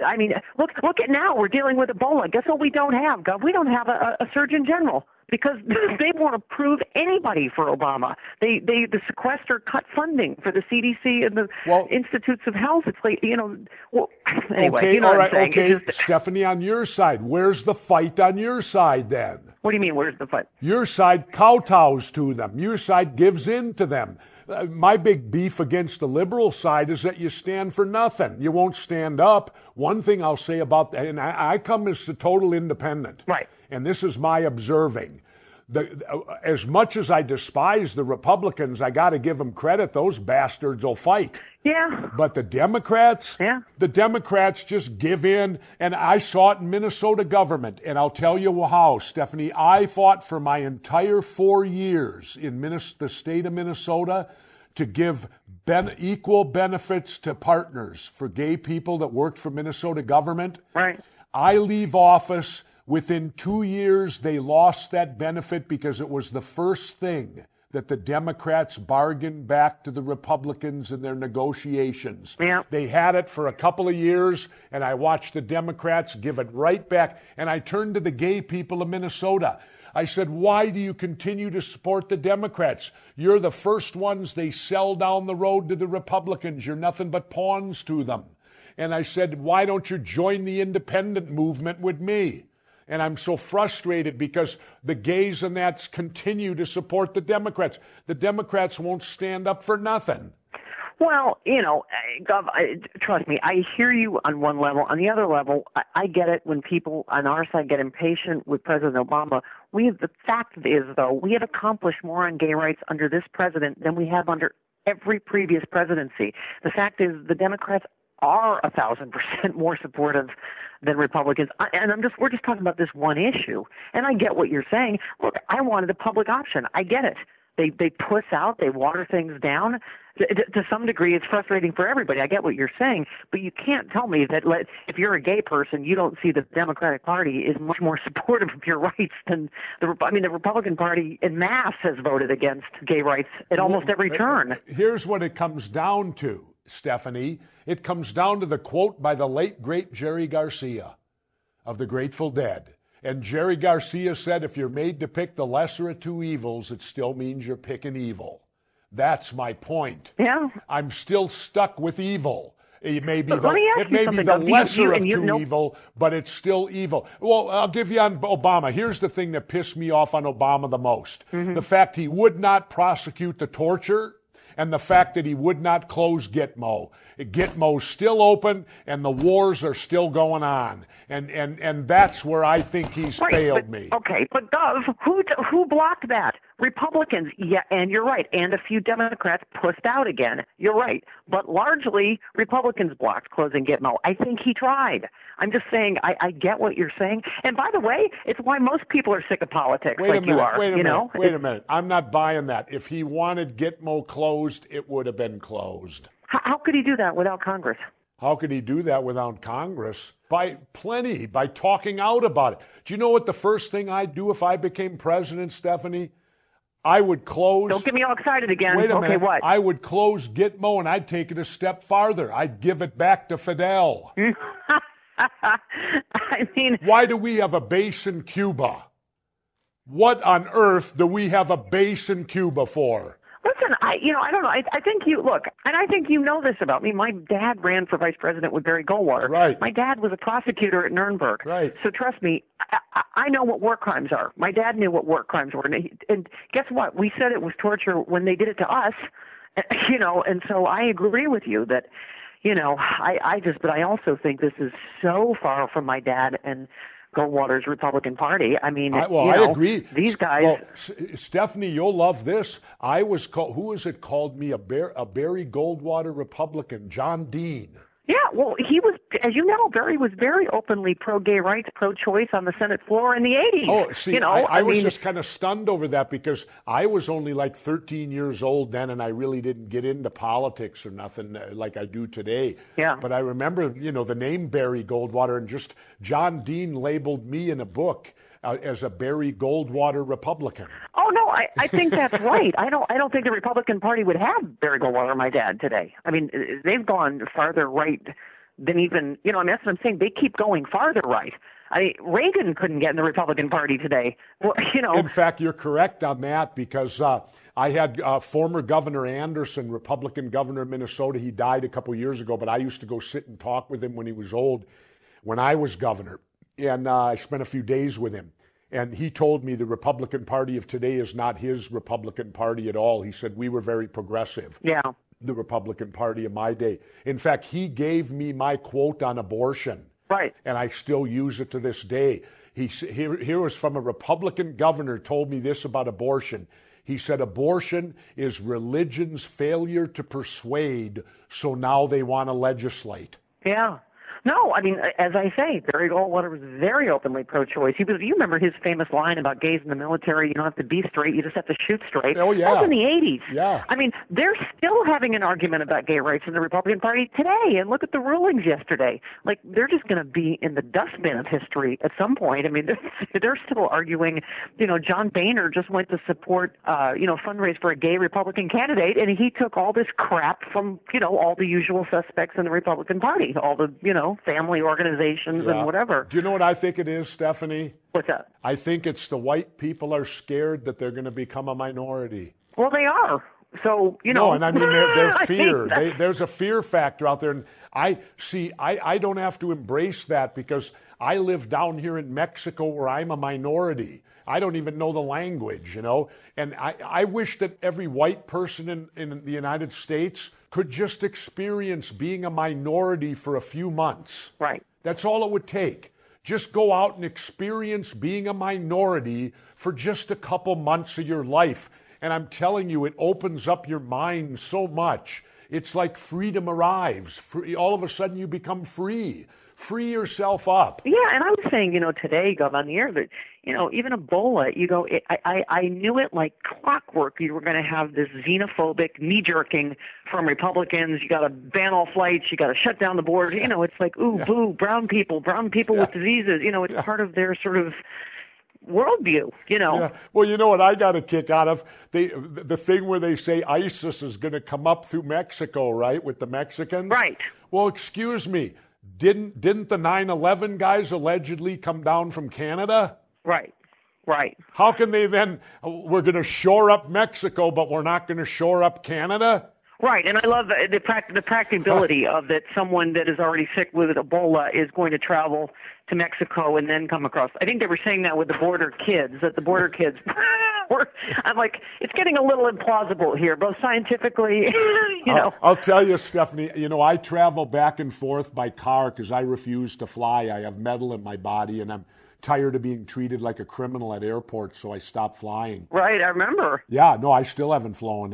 I mean, look at now. We're dealing with Ebola. Guess what we don't have, Gov? We don't have a Surgeon General because they won't approve anybody for Obama. The sequester cut funding for the CDC and the Institutes of Health. It's like, anyway. Okay, you know all what I'm right, saying. okay. Stephanie, on your side, where's the fight on your side then? What do you mean, where's the fight? Your side kowtows to them. Your side gives in to them. My big beef against the liberal side is that you stand for nothing. You won't stand up. One thing I'll say about that, and I come as a total independent. Right. And this is my observing. As much as I despise the Republicans, I got to give them credit. Those bastards will fight. Yeah. But the Democrats, the Democrats just give in. And I saw it in Minnesota government. And I'll tell you how, Stephanie. I fought for my entire 4 years in the state of Minnesota to give equal benefits to partners for gay people that worked for Minnesota government. Right. I leave office. Within 2 years, they lost that benefit because it was the first thing that the Democrats bargained back to the Republicans in their negotiations. Yeah. They had it for a couple of years, and I watched the Democrats give it right back. And I turned to the gay people of Minnesota. I said, why do you continue to support the Democrats? You're the first ones they sell down the road to the Republicans. You're nothing but pawns to them. And I said, why don't you join the independent movement with me? And I'm so frustrated because the gays and that's continue to support the Democrats. The Democrats won't stand up for nothing. Well, Gov, trust me, I hear you on one level. On the other level, I get it when people on our side get impatient with President Obama. The fact is, though, we have accomplished more on gay rights under this president than we have under every previous presidency. The fact is the Democrats are 1,000% more supportive than Republicans. And we're just talking about this one issue. And I get what you're saying. Look, I wanted a public option. I get it. They puss out, they water things down. To some degree, it's frustrating for everybody. I get what you're saying, but you can't tell me that if you're a gay person, you don't see the Democratic Party is much more supportive of your rights than the Republican Party en masse has voted against gay rights at almost every turn. Here's what it comes down to, Stephanie. It comes down to the quote by the late, great Jerry Garcia of the Grateful Dead. And Jerry Garcia said, if you're made to pick the lesser of two evils, it still means you're picking evil. That's my point. Yeah. I'm still stuck with evil. It may be the lesser of two evil, but it's still evil. Well, I'll give you on Obama. Here's the thing that pissed me off on Obama the most. Mm-hmm. The fact he would not prosecute the torture and the fact that he would not close Gitmo. Gitmo's still open and the wars are still going on. And that's where I think he's failed me. Okay, but Gov, who blocked that? Republicans, yeah, and you're right, and a few Democrats pushed out again. You're right, but largely Republicans blocked closing Gitmo. I think he tried. I'm just saying, I get what you're saying. And by the way, it's why most people are sick of politics you are. Wait a minute. I'm not buying that. If he wanted Gitmo closed, it would have been closed. How could he do that without Congress? How could he do that without Congress? By talking out about it. Do you know what the first thing I'd do if I became president, Stephanie? I would close. Don't get me all excited again. Wait a minute. What? I would close Gitmo and I'd take it a step farther. I'd give it back to Fidel. I mean, why do we have a base in Cuba? What on earth do we have a base in Cuba for? Listen, I don't know. I think you look, and I think you know this about me. My dad ran for vice president with Barry Goldwater. Right. My dad was a prosecutor at Nuremberg. Right. So trust me, I know what war crimes are. My dad knew what war crimes were, and guess what? We said it was torture when they did it to us. And so I agree with you that, but I also think this is so far from my dad and Goldwater's Republican Party. I mean, I agree. These guys. Well, Stephanie, you'll love this. I was called. Who was it called me a Barry Goldwater Republican? John Dean. Yeah, well, he was, as you know, Barry was very openly pro-gay rights, pro-choice on the Senate floor in the 80s. Oh, see, I was just kind of stunned over that because I was only like 13 years old then, and I really didn't get into politics or nothing like I do today. Yeah. But I remember, the name Barry Goldwater, and just John Dean labeled me in a book as a Barry Goldwater Republican. Oh no, I think that's right. I don't think the Republican Party would have Barry Goldwater, my dad, today. I mean, they've gone farther right than even, that's what I'm saying. They keep going farther right. Reagan couldn't get in the Republican Party today. Well, In fact, you're correct on that because I had former Governor Anderson, Republican governor of Minnesota. He died a couple years ago, but I used to go sit and talk with him when he was old, when I was governor. And I spent a few days with him. And he told me the Republican Party of today is not his Republican Party at all. He said we were very progressive. Yeah. The Republican Party of my day. In fact, he gave me my quote on abortion. Right. And I still use it to this day. Here was from a Republican governor told me this about abortion. He said abortion is religion's failure to persuade, so now they want to legislate. Yeah. No, I mean, as I say, Barry Goldwater was very openly pro-choice. You remember his famous line about gays in the military, you don't have to be straight, you just have to shoot straight. Oh, yeah. That was in the 80s. Yeah. I mean, they're still having an argument about gay rights in the Republican Party today, and look at the rulings yesterday. Like, they're just going to be in the dustbin of history at some point. I mean, they're still arguing, John Boehner just went to support, fundraise for a gay Republican candidate, and he took all this crap from, all the usual suspects in the Republican Party, all the, family organizations and whatever. Do you know what I think it is, Stephanie? What's that? I think it's the white people are scared that they're going to become a minority. Well, they are. So, No, and I mean, their fear. There's a fear factor out there. And I don't have to embrace that because I live down here in Mexico where I'm a minority. I don't even know the language, And I wish that every white person in the United States could just experience being a minority for a few months. Right. That's all it would take. Just go out and experience being a minority for just a couple months of your life. And I'm telling you, it opens up your mind so much. It's like freedom arrives. All of a sudden you become free. Free yourself up. Yeah, and I was saying, today, Gov, on the air, that, even Ebola, I knew it like clockwork. You were going to have this xenophobic knee-jerking from Republicans. You got to ban all flights. You got to shut down the border. It's like, boo, brown people with diseases. It's part of their sort of worldview, Yeah. Well, you know what I got a kick out of? The thing where they say ISIS is going to come up through Mexico, right, with the Mexicans? Right. Well, excuse me. Didn't the 9/11 guys allegedly come down from Canada? Right. How can they then, we're going to shore up Mexico, but we're not going to shore up Canada? Right, and I love the practicability of that someone that is already sick with Ebola is going to travel to Mexico and then come across. I think they were saying that with the border kids, I'm like, it's getting a little implausible here, both scientifically, I'll tell you, Stephanie, I travel back and forth by car because I refuse to fly. I have metal in my body, and I'm tired of being treated like a criminal at airports, so I stopped flying. Right, I remember. Yeah, no, I still haven't flown,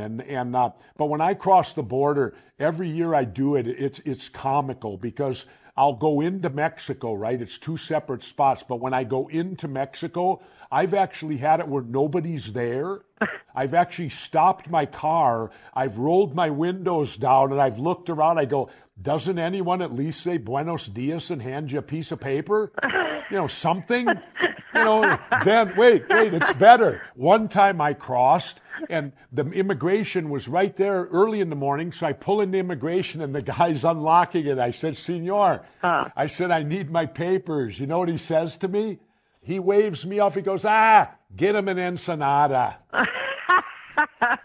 but when I cross the border, every year I do it, it's comical because I'll go into Mexico, right? It's two separate spots, but when I go into Mexico, I've actually had it where nobody's there. I've actually stopped my car, I've rolled my windows down, and I've looked around. I go, doesn't anyone at least say Buenos Dias and hand you a piece of paper? Something? Then, wait, it's better. One time I crossed, and the immigration was right there early in the morning, so I pull into immigration, and the guy's unlocking it. I said, Senor, I said, I need my papers. You know what he says to me? He waves me off. He goes, get him an ensenada.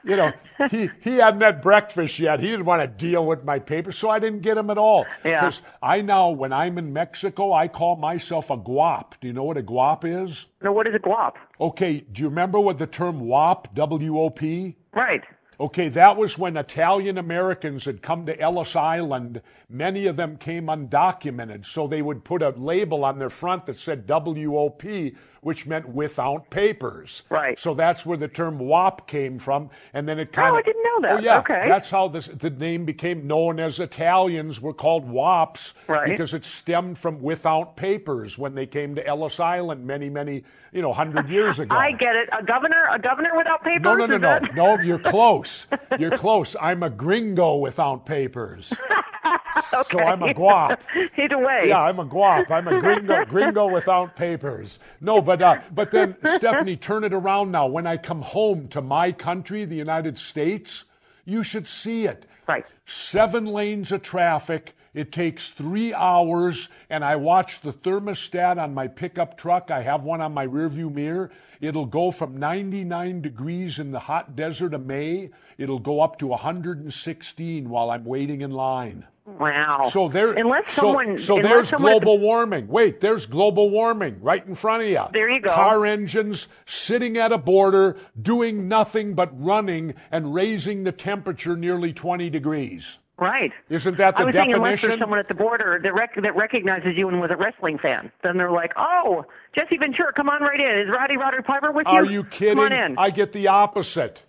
You know, he hadn't had breakfast yet. He didn't want to deal with my papers, so I didn't get him at all. Yeah. Because I now, when I'm in Mexico, I call myself a guap. Do you know what a guap is? No, what is a guap? Okay, do you remember what the term WOP, W-O-P? Right. Okay, that was when Italian Americans had come to Ellis Island. Many of them came undocumented, so they would put a label on their front that said WOP, which meant without papers. Right. So that's where the term WOP came from, and then it kind of... Oh, I didn't know that. Oh, yeah. Okay. That's how the name became known as Italians were called WOPs, right, because it stemmed from without papers when they came to Ellis Island many, 100 years ago. I get it. A governor without papers? No, you're close. You're close. I'm a gringo without papers. Okay. So I'm a guap. Either way. Yeah, I'm a guap. I'm a gringo without papers. No, but then, Stephanie, turn it around now. When I come home to my country, the United States, you should see it. Right. 7 lanes of traffic. It takes 3 hours, and I watch the thermostat on my pickup truck. I have one on my rearview mirror. It'll go from 99 degrees in the hot desert of May. It'll go up to 116 while I'm waiting in line. Wow. So there's there's global warming. Wait, there's global warming right in front of you. There you go. Car engines sitting at a border, doing nothing but running and raising the temperature nearly 20 degrees. Right. Isn't that the I was definition? thinking unless there's someone at the border that recognizes you and was a wrestling fan. Then they're like, oh, Jesse Ventura, come on right in. Is Roddy Piper with you? Are you kidding? Come on in. I get the opposite.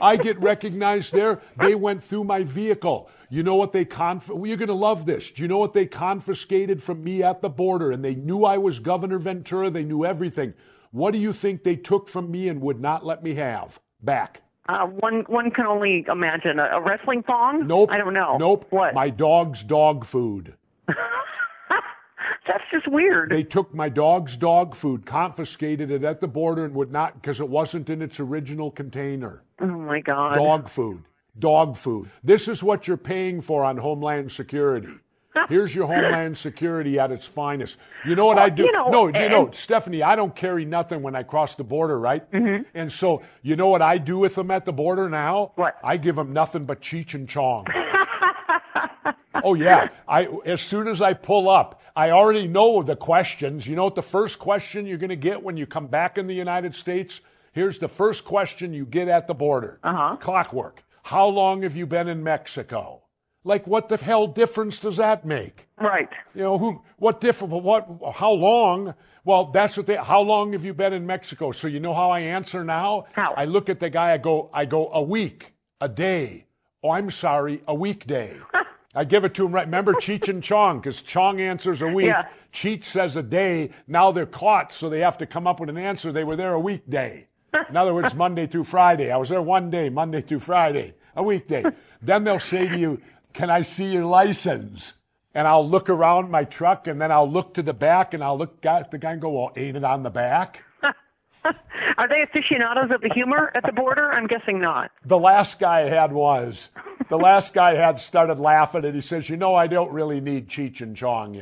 I get recognized there. They went through my vehicle. You know what they you're going to love this. Do you know what they confiscated from me at the border? And they knew I was Governor Ventura. They knew everything. What do you think they took from me and would not let me have back? One can only imagine. A wrestling thong? Nope. I don't know. Nope. What? My dog's dog food. That's just weird. They took my dog's dog food, confiscated it at the border, and would not, because it wasn't in its original container. Oh, my God. Dog food. Dog food. This is what you're paying for on Homeland Security. Here's your Homeland Security at its finest. You know what I do? Stephanie, I don't carry nothing when I cross the border, right? Mm-hmm. And so, you know what I do with them at the border now? What? I give them nothing but Cheech and Chong. Oh, yeah. As soon as I pull up, I already know the questions. You know what the first question you're going to get when you come back in the United States? Here's the first question you get at the border. Clockwork. How long have you been in Mexico? Like, what the hell difference does that make? Right. You know, how long? Well, that's what how long have you been in Mexico? So you know how I answer now? How? I look at the guy, I go, a week, a day. Oh, I'm sorry, a weekday. I give it to him right. Remember Cheech and Chong, because Chong answers a week. Yeah. Cheech says a day. Now they're caught, so they have to come up with an answer. They were there a weekday. In other words, Monday through Friday. I was there one day, Monday through Friday, a weekday. Then they'll say to you, can I see your license? And I'll look around my truck, and then I'll look to the back, and I'll look at the guy and go, well, ain't it on the back? Are they aficionados of the humor at the border? I'm guessing not. The last guy I had was. The last guy had started laughing, and he says, I don't really need Cheech and Chong, He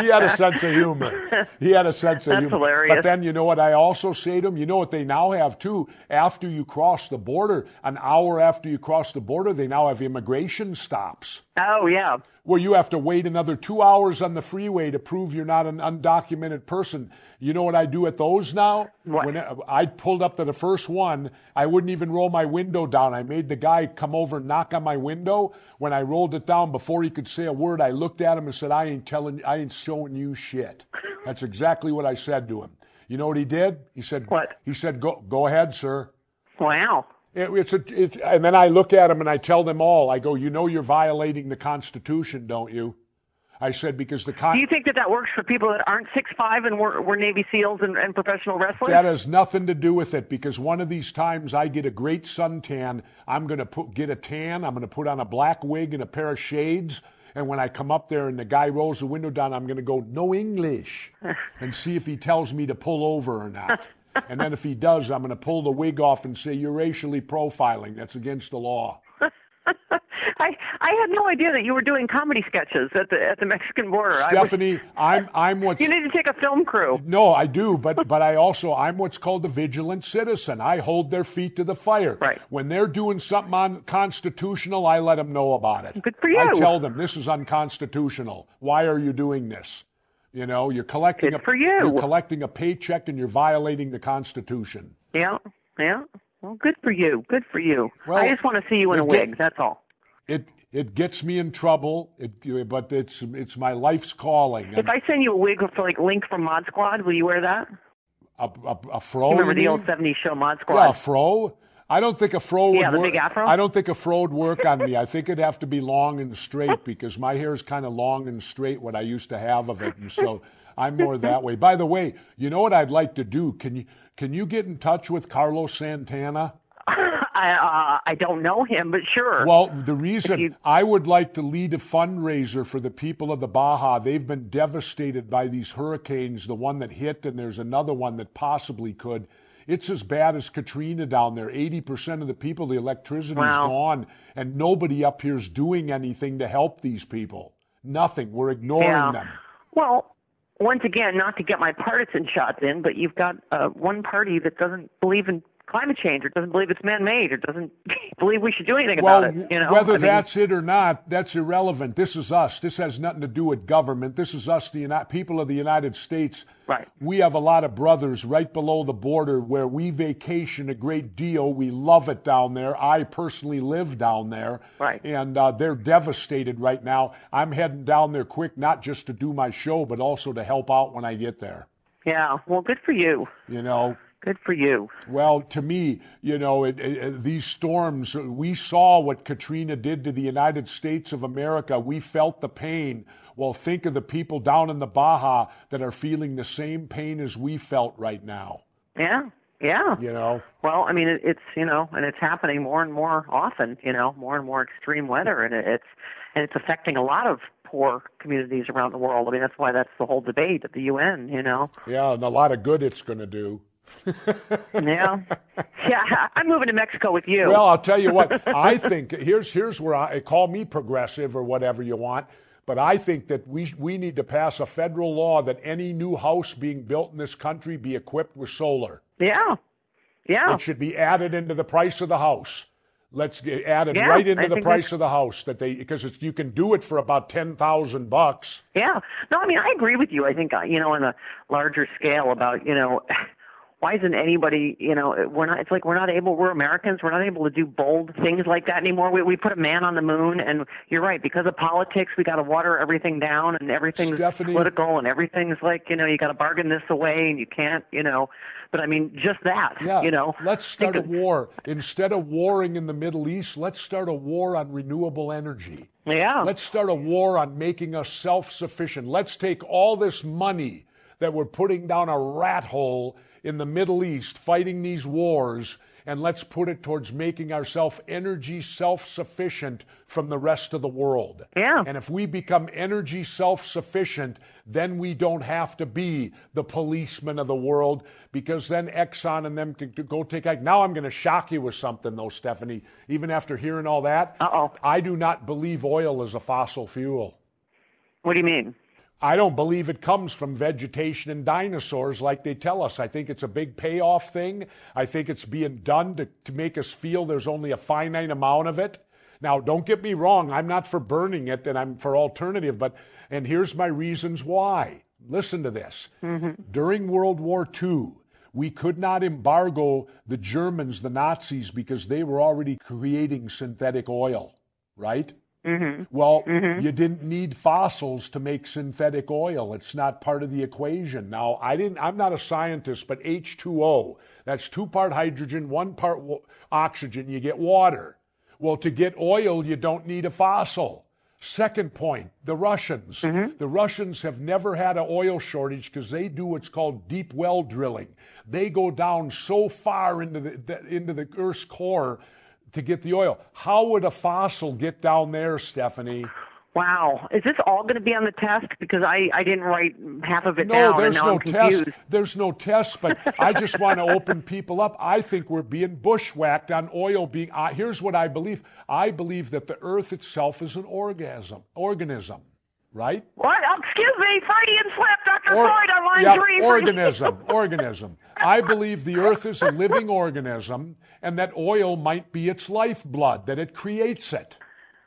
had a sense of humor. That's hilarious. But then you know what I also say to him? You know what they now have, too? After you cross the border, an hour after you cross the border, they now have immigration stops. Oh, yeah. Where you have to wait another 2 hours on the freeway to prove you're not an undocumented person. You know what I do at those now? What? When I pulled up to the first one, I wouldn't even roll my window down. I made the guy come over and knock on my window. When I rolled it down, before he could say a word, I looked at him and said, I ain't showing you shit. That's exactly what I said to him. You know what he did? He said, what? He said, go ahead, sir. Wow. And then I look at them and I tell them all, I go, you're violating the Constitution, don't you? I said, because the Do you think that works for people that aren't 6'5" and were Navy SEALs and professional wrestlers? That has nothing to do with it, because one of these times I get a great suntan, I'm going to get a tan, I'm going to put on a black wig and a pair of shades, and when I come up there and the guy rolls the window down, I'm going to go, no English, and see if he tells me to pull over or not. And then if he does, I'm going to pull the wig off and say, you're racially profiling. That's against the law. I had no idea that you were doing comedy sketches at the Mexican border. Stephanie, I'm what's... You need to take a film crew. No, I do, but I'm what's called the vigilant citizen. I hold their feet to the fire. Right. When they're doing something unconstitutional, I let them know about it. Good for you. I tell them, this is unconstitutional. Why are you doing this? You know, you're collecting you're collecting a paycheck and you're violating the Constitution. Yeah. Well, good for you. Good for you. Well, I just want to see you in a wig. That's all. It gets me in trouble. But it's my life's calling. If I send you a wig for like Link from Mod Squad, will you wear that? A fro? You remember the old '70s show Mod Squad? Yeah, a fro. I don't think a fro would work. The big afro? I don't think a fro would work on me. I think it'd have to be long and straight because my hair is kind of long and straight, what I used to have of it, and so I'm more that way. By the way, you know what I'd like to do? Can you get in touch with Carlos Santana? I don't know him, but sure. Well, the reason I would like to lead a fundraiser for the people of the Baja. They've been devastated by these hurricanes, the one that hit, and there's another one that possibly could. It's as bad as Katrina down there. 80% of the people, the electricity is gone, and nobody up here is doing anything to help these people. Nothing. We're ignoring them. Well, once again, not to get my partisan shots in, but you've got one party that doesn't believe in climate change or doesn't believe it's man-made or doesn't believe we should do anything about it. You know? Whether that's it or not, that's irrelevant. This is us. This has nothing to do with government. This is us, the people of the United States. Right. We have a lot of brothers right below the border where we vacation a great deal. We love it down there. I personally live down there. Right. And they're devastated right now. I'm heading down there quick, not just to do my show, but also to help out when I get there. Yeah. Well, good for you. You know. Good for you. Well, to me, you know, these storms, we saw what Katrina did to the United States of America. We felt the pain. Well, think of the people down in the Baja that are feeling the same pain as we felt right now. Yeah. You know? Well, I mean, it's, you know, and it's happening more and more often, you know, more and more extreme weather, and it's affecting a lot of poor communities around the world. I mean, that's why that's the whole debate at the UN, you know? Yeah, and a lot of good it's going to do. Yeah, I'm moving to Mexico with you. Well, I'll tell you what. I think here's where I call me progressive or whatever you want, but I think that we need to pass a federal law that any new house being built in this country be equipped with solar. Yeah. It should be added into the price of the house. Let's get added right into the price of the house because you can do it for about $10,000. Yeah. No, I mean, I agree with you. I think you know, on a larger scale about, you know, why isn't anybody, you know, we're Americans, we're not able to do bold things like that anymore. We put a man on the moon, and you're right, because of politics, we got to water everything down, and everything's political, and everything's like, you know, you got to bargain this away, and you can't, you know. But I mean, just that, you know. Let's start a war. Instead of warring in the Middle East, let's start a war on renewable energy. Yeah. Let's start a war on making us self-sufficient. Let's take all this money that we're putting down a rat hole in the Middle East fighting these wars, and let's put it towards making ourselves energy self-sufficient from the rest of the world. Yeah. And if we become energy self-sufficient, then we don't have to be the policemen of the world, because then Exxon and them can go take action. Now I'm going to shock you with something, though, Stephanie. Even after hearing all that, I do not believe oil is a fossil fuel. What do you mean? I don't believe it comes from vegetation and dinosaurs like they tell us. I think it's a big payoff thing. I think it's being done to make us feel there's only a finite amount of it. Now, don't get me wrong. I'm not for burning it, and I'm for alternative. And here's my reasons why. Listen to this. Mm-hmm. During World War II, we could not embargo the Germans, the Nazis, because they were already creating synthetic oil, right? Mm-hmm. Well, you didn't need fossils to make synthetic oil. It's not part of the equation. Now, I'm not a scientist, but H2O, that's 2 part hydrogen, 1 part oxygen, you get water. Well, to get oil, you don't need a fossil. Second point, the Russians. Mm-hmm. The Russians have never had an oil shortage because they do what's called deep well drilling. They go down so far into the Earth's core to get the oil. How would a fossil get down there, Stephanie? Wow. Is this all going to be on the test? Because I didn't write half of it down, and now I'm confused. There's no test, but I just want to open people up. I think we're being bushwhacked on oil being... here's what I believe. I believe that the Earth itself is an organism, right? What? Oh, excuse me, Freudian slip, Dr. Freud on line 3. Organism. I believe the Earth is a living organism, and that oil might be its lifeblood, that it creates it.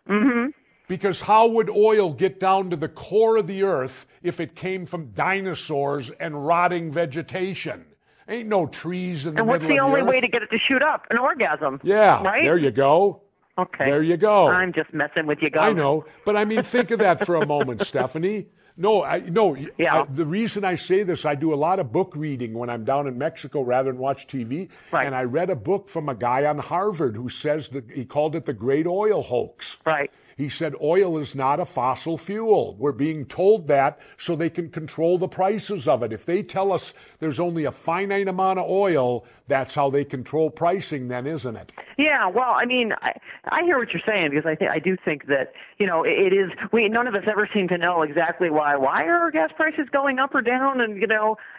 Mm-hmm. Because how would oil get down to the core of the Earth if it came from dinosaurs and rotting vegetation? Ain't no trees in the middle of the Earth. And what's the only way to get it to shoot up? An orgasm. Yeah, right? There you go. Okay. There you go. I'm just messing with you, guys. I know, but I mean, think of that for a moment, Stephanie. The reason I say this, I do a lot of book reading when I'm down in Mexico rather than watch TV. Right. And I read a book from a guy on Harvard who says that he called it the Great Oil Hoax. Right. He said oil is not a fossil fuel. We're being told that so they can control the prices of it. If they tell us there's only a finite amount of oil, that's how they control pricing then, isn't it? Yeah, well, I mean, I hear what you're saying, because I do think that, it is, none of us ever seem to know exactly why are our gas prices going up or down, and,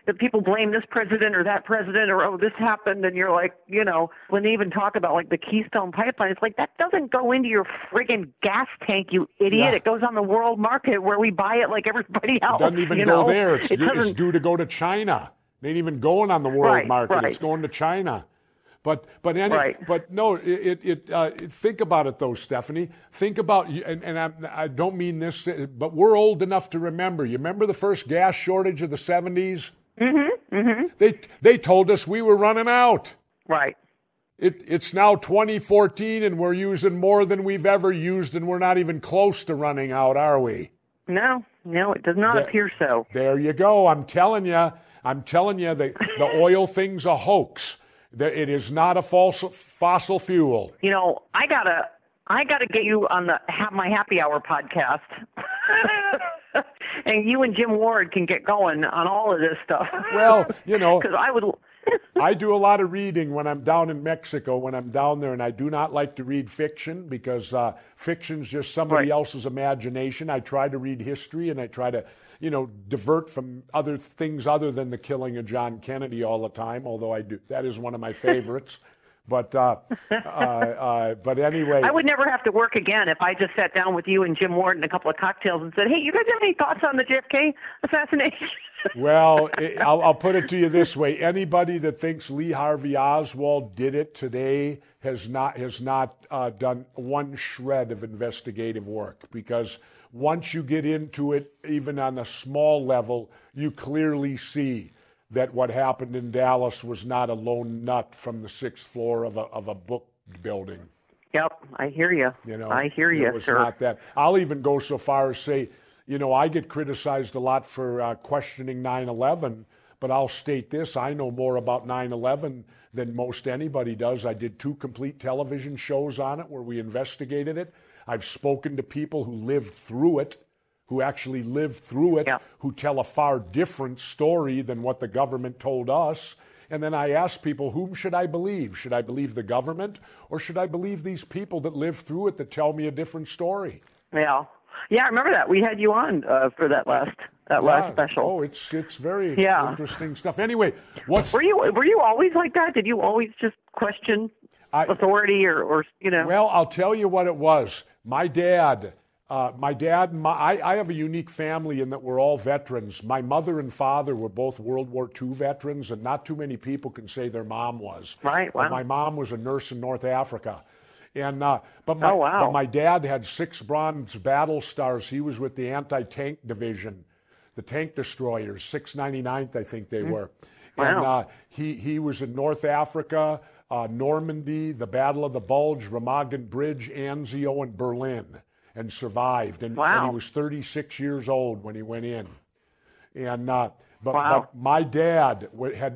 that people blame this president or that president, or, oh, this happened, and you're like, when they even talk about, like, the Keystone Pipeline, it's like, that doesn't go into your friggin' gas tank, you idiot. Yeah. It goes on the world market where we buy it like everybody else. It doesn't even go there. It's due to go to China. It ain't even going on the world market. Right. It's going to China. But no. Think about it though, Stephanie. Think about, and I don't mean this, but we're old enough to remember. You remember the first gas shortage of the 70s? Mm-hmm. Mm-hmm. They told us we were running out. Right. It's now 2014, and we're using more than we've ever used, and we're not even close to running out, are we? No, it does not appear so. There you go. I'm telling you that the oil thing's a hoax. It is not a fossil fuel. I gotta get you on my happy hour podcast, and you and Jim Ward can get going on all of this stuff. Well, because I would. I do a lot of reading when I'm down in Mexico, when I'm down there, and I do not like to read fiction because fiction's just somebody else's imagination. I try to read history, and I try to, divert from other things other than the killing of John Kennedy all the time, although I do. That is one of my favorites. But anyway. I would never have to work again if I just sat down with you and Jim Ward and a couple of cocktails and said, hey, you guys have any thoughts on the JFK assassination? Well, I'll put it to you this way. Anybody that thinks Lee Harvey Oswald did it today has not done one shred of investigative work, because once you get into it, even on a small level, you clearly see that what happened in Dallas was not a lone nut from the 6th floor of a book building. Yep, I hear you. I hear you, it was sir. Not that. I'll even go so far as say, I get criticized a lot for questioning 9/11, but I'll state this: I know more about 9/11 than most anybody does. I did 2 complete television shows on it where we investigated it. I've spoken to people who lived through it, who actually lived through it, who tell a far different story than what the government told us. And then I ask people, whom should I believe? Should I believe the government, or should I believe these people that lived through it that tell me a different story? Yeah, I remember that. We had you on for that last special. Oh, it's very interesting stuff. Anyway, were you always like that? Did you always just question authority or? Well, I'll tell you what it was. My dad, I have a unique family in that we're all veterans. My mother and father were both World War II veterans, and not too many people can say their mom was. Right. Wow. But my mom was a nurse in North Africa. And but my dad had 6 bronze battle stars. He was with the anti-tank division, the tank destroyers, 699th, I think they were. Wow. And he was in North Africa, Normandy, the Battle of the Bulge, Remagen Bridge, Anzio, and Berlin, and survived. And he was 36 years old when he went in. And but my dad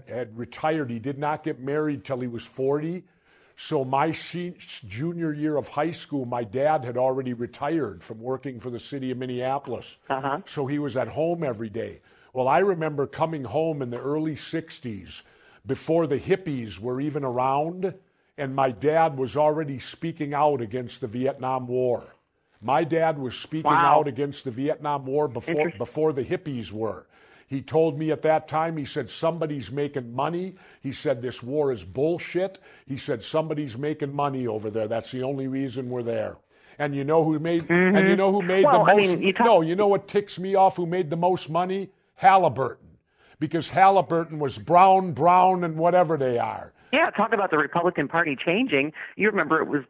had retired. He did not get married till he was 40. So my junior year of high school, my dad had already retired from working for the city of Minneapolis. So he was at home every day. Well, I remember coming home in the early 60s, before the hippies were even around, and my dad was already speaking out against the Vietnam War. My dad was speaking out against the Vietnam War before the hippies were. He told me at that time, he said, somebody's making money. He said, this war is bullshit. He said, somebody's making money over there. That's the only reason we're there. And you know who made the most? You know what ticks me off? Who made the most money? Halliburton. Because Halliburton was brown, and whatever they are. Yeah, talk about the Republican Party changing. You remember it was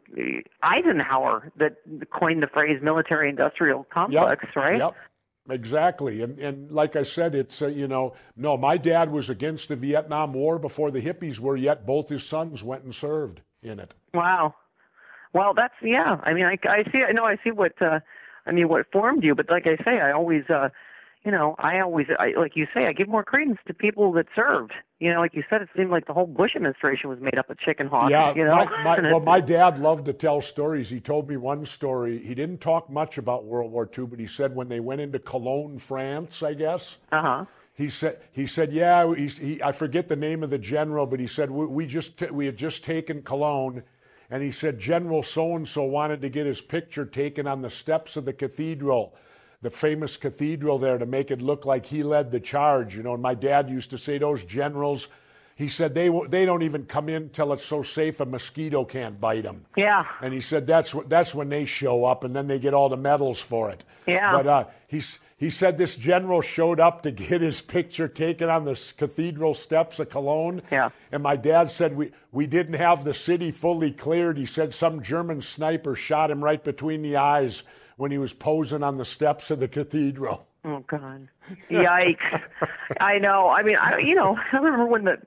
Eisenhower that coined the phrase military-industrial complex, right? Yep, exactly. And like I said, it's, no, my dad was against the Vietnam War before the hippies were, yet both his sons went and served in it. Wow. Well, that's, yeah. I mean, I see what formed you, but like I say, I always, like you say, I give more credence to people that served. Like you said, it seemed like the whole Bush administration was made up of chicken hawks. Yeah, my dad loved to tell stories. He told me one story. He didn't talk much about World War II, but he said when they went into Cologne, France, I guess. He said, yeah. I forget the name of the general, but he said we had just taken Cologne, and he said General so and so wanted to get his picture taken on the steps of the cathedral. The famous cathedral there, to make it look like he led the charge, and my dad used to say those generals, he said they don't even come in till it's so safe a mosquito can't bite them. Yeah. And he said that's when they show up, and then they get all the medals for it. Yeah. But he said this general showed up to get his picture taken on the cathedral steps of Cologne. Yeah. And my dad said we didn't have the city fully cleared. He said some German sniper shot him right between the eyes when he was posing on the steps of the cathedral. Oh, God. Yikes. I know. I mean, I remember when the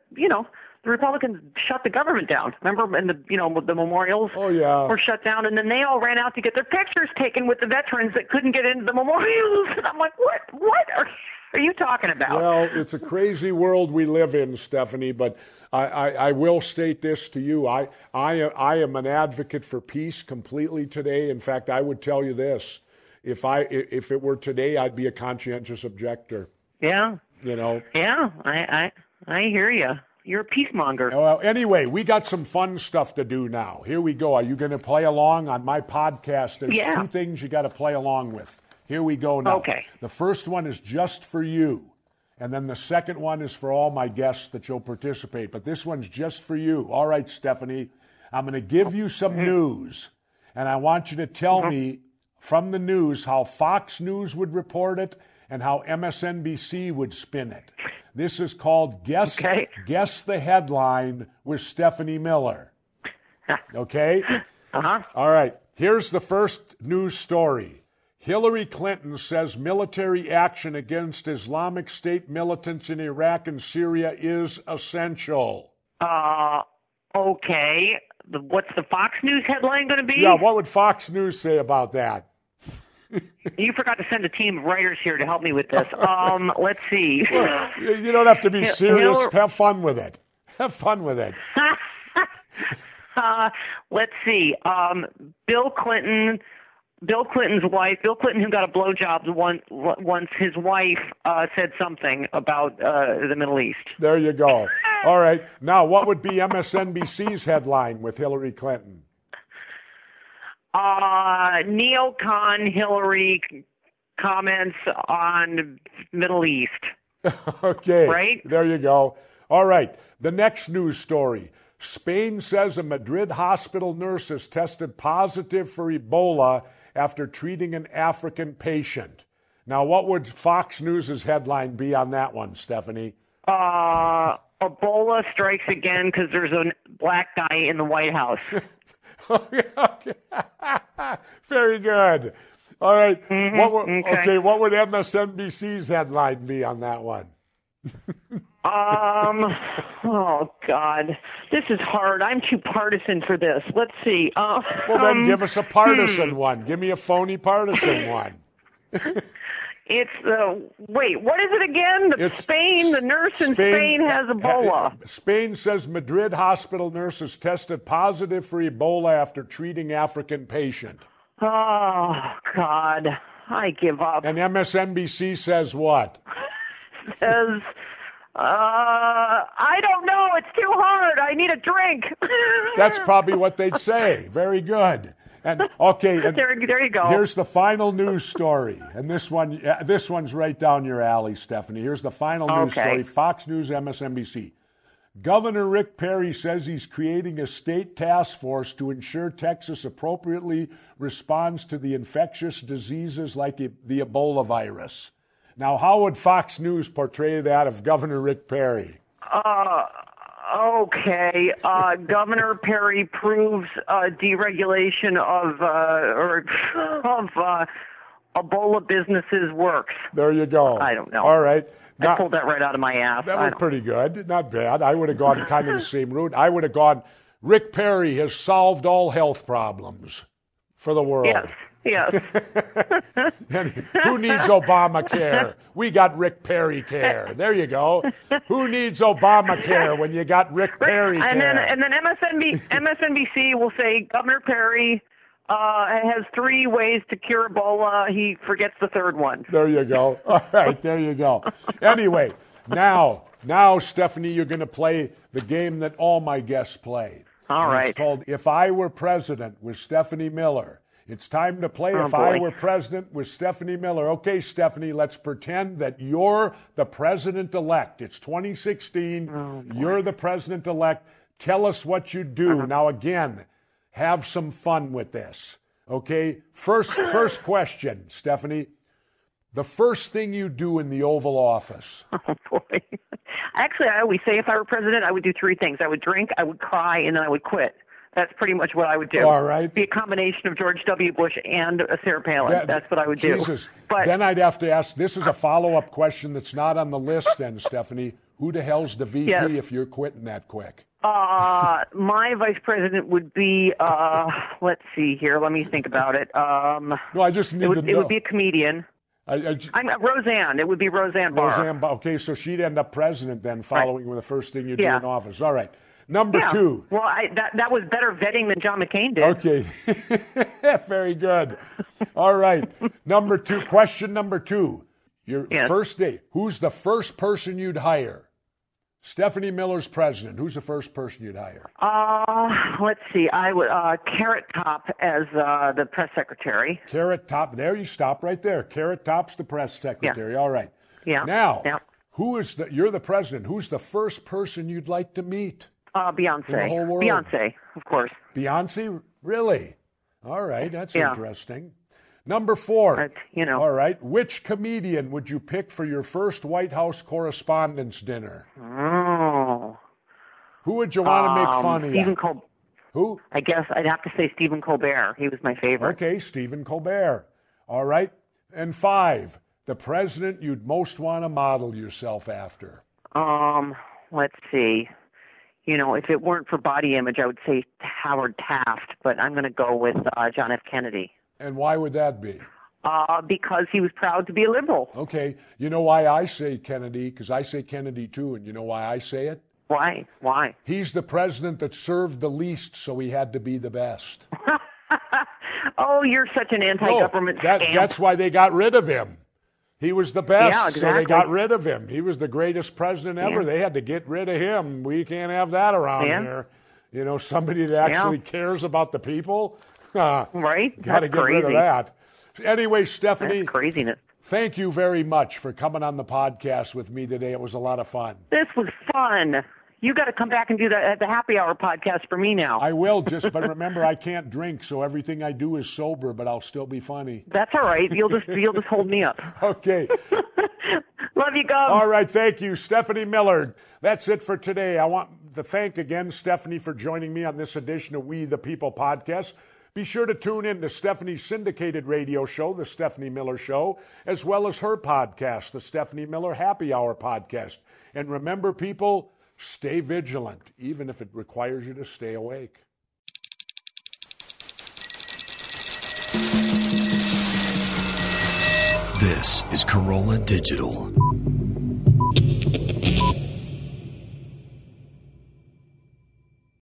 Republicans shut the government down. Remember, and the memorials were shut down, and then they all ran out to get their pictures taken with the veterans that couldn't get into the memorials. And I'm like, what are you talking about? Well, it's a crazy world we live in, Stephanie, but I will state this to you. I am an advocate for peace completely today. In fact, I would tell you this. If it were today, I'd be a conscientious objector. Yeah. Yeah, I hear you. You're a peacemonger. Well, anyway, we got some fun stuff to do now. Here we go. Are you going to play along on my podcast? There's two things you got to play along with. Here we go now. Okay. The first one is just for you. And then the second one is for all my guests that you'll participate. But this one's just for you. All right, Stephanie, I'm going to give you some news. And I want you to tell me from the news how Fox News would report it and how MSNBC would spin it. This is called Guess the Headline with Stephanie Miller. Okay? All right. Here's the first news story. Hillary Clinton says military action against Islamic State militants in Iraq and Syria is essential. Okay. What's the Fox News headline going to be? Yeah, what would Fox News say about that? You forgot to send a team of writers here to help me with this. Let's see. Well, you don't have to be serious. Have fun with it. Have fun with it. Let's see. Bill Clinton's wife, Bill Clinton, who got a blowjob once his wife said something about the Middle East. There you go. All right. Now, what would be MSNBC's headline with Hillary Clinton? Neocon Hillary comments on Middle East. Okay. Right? There you go. All right. The next news story. Spain says a Madrid hospital nurse has tested positive for Ebola after treating an African patient. Now, what would Fox News' headline be on that one, Stephanie? Ebola strikes again because there's a black guy in the White House. Okay. Very good. All right. What would MSNBC's headline be on that one? Oh, God. This is hard. I'm too partisan for this. Let's see. Well, then give us a partisan one. Give me a phony partisan one. It's wait, what is it again? Spain, the nurse in Spain has Ebola. Spain says Madrid hospital nurses tested positive for Ebola after treating African patient. Oh, God. I give up. And MSNBC says what? Says, I don't know. It's too hard. I need a drink. That's probably what they'd say. Very good. And okay, and there you go. Here's the final news story, and this one's right down your alley, Stephanie. Here's the final news story. Fox News, MSNBC. Governor Rick Perry says he's creating a state task force to ensure Texas appropriately responds to the infectious diseases like the Ebola virus. Now, how would Fox News portray that of Governor Rick Perry? Okay. Governor Perry proves deregulation of Ebola businesses works. There you go. I don't know. All right. I pulled that right out of my ass. That was pretty good. Not bad. I would have gone kind of the same route. I would have gone, Rick Perry has solved all health problems for the world. Yes. Who needs Obamacare? We got Rick Perry care. There you go. Who needs Obamacare when you got Rick Perry care? And then MSNBC will say Governor Perry has 3 ways to cure Ebola. He forgets the third one. There you go. All right, there you go. Anyway, now, Stephanie, you're going to play the game that all my guests play. All right. It's called If I Were President with Stephanie Miller. It's time to play If I Were President with Stephanie Miller. Okay, Stephanie, let's pretend that you're the president-elect. It's 2016. You're the president-elect. Tell us what you do. Now, again, have some fun with this. Okay? First question, Stephanie. The first thing you do in the Oval Office. Oh, boy. Actually, I always say if I were president, I would do 3 things. I would drink, I would cry, and then I would quit. That's pretty much what I would do. All right. Be a combination of George W. Bush and Sarah Palin. That's what I would do. Jesus. But then I'd have to ask, this is a follow-up question that's not on the list then, Stephanie. Who the hell's the VP if you're quitting that quick? My vice president would be, let's see here. Let me think about it. No, I just need to know. It would be a comedian. I'm Roseanne. It would be Roseanne Barr. Roseanne Barr. Okay, so she'd end up president then, following with the first thing you do in office. All right. Number 2. Well, that was better vetting than John McCain did. Okay. Very good. All right. Number 2. Question number 2. Your first day. Who's the first person you'd hire? Stephanie Miller's president. Who's the first person you'd hire? Let's see. I would Carrot Top as the press secretary. Carrot Top. There you stop right there. Carrot Top's the press secretary. All right. Yeah. Now, you're the president. Who's the first person you'd like to meet? Beyonce. In the whole world? Beyonce, of course. Beyonce? Really? All right. That's interesting. Number 4. All right. Which comedian would you pick for your first White House Correspondents' Dinner? Oh. Who would you want to make fun of? Stephen Colbert. Who? I guess I'd have to say Stephen Colbert. He was my favorite. Okay, Stephen Colbert. All right. And 5. The president you'd most want to model yourself after. Let's see. If it weren't for body image, I would say Howard Taft, but I'm going to go with John F. Kennedy. And why would that be? Because he was proud to be a liberal. Okay. You know why I say Kennedy? Because I say Kennedy too, and you know why I say it? Why? He's the president that served the least, so he had to be the best. Oh, you're such an anti-government scamp. That's why they got rid of him. He was the best, yeah, exactly. So they got rid of him. He was the greatest president ever. Yeah. They had to get rid of him. We can't have that around here. Somebody that actually cares about the people. Right? Got to get rid of that. Anyway, Stephanie. That's craziness. Thank you very much for coming on the podcast with me today. It was a lot of fun. This was fun. You got to come back and do the Happy Hour podcast for me now. I will, but remember, I can't drink, so everything I do is sober, but I'll still be funny. That's all right. You'll just hold me up. Okay. Love you, Gov. All right, thank you, Stephanie Miller. That's it for today. I want to thank again Stephanie for joining me on this edition of We the People podcast. Be sure to tune in to Stephanie's syndicated radio show, The Stephanie Miller Show, as well as her podcast, The Stephanie Miller Happy Hour podcast. And remember, people, stay vigilant, even if it requires you to stay awake. This is Corolla Digital.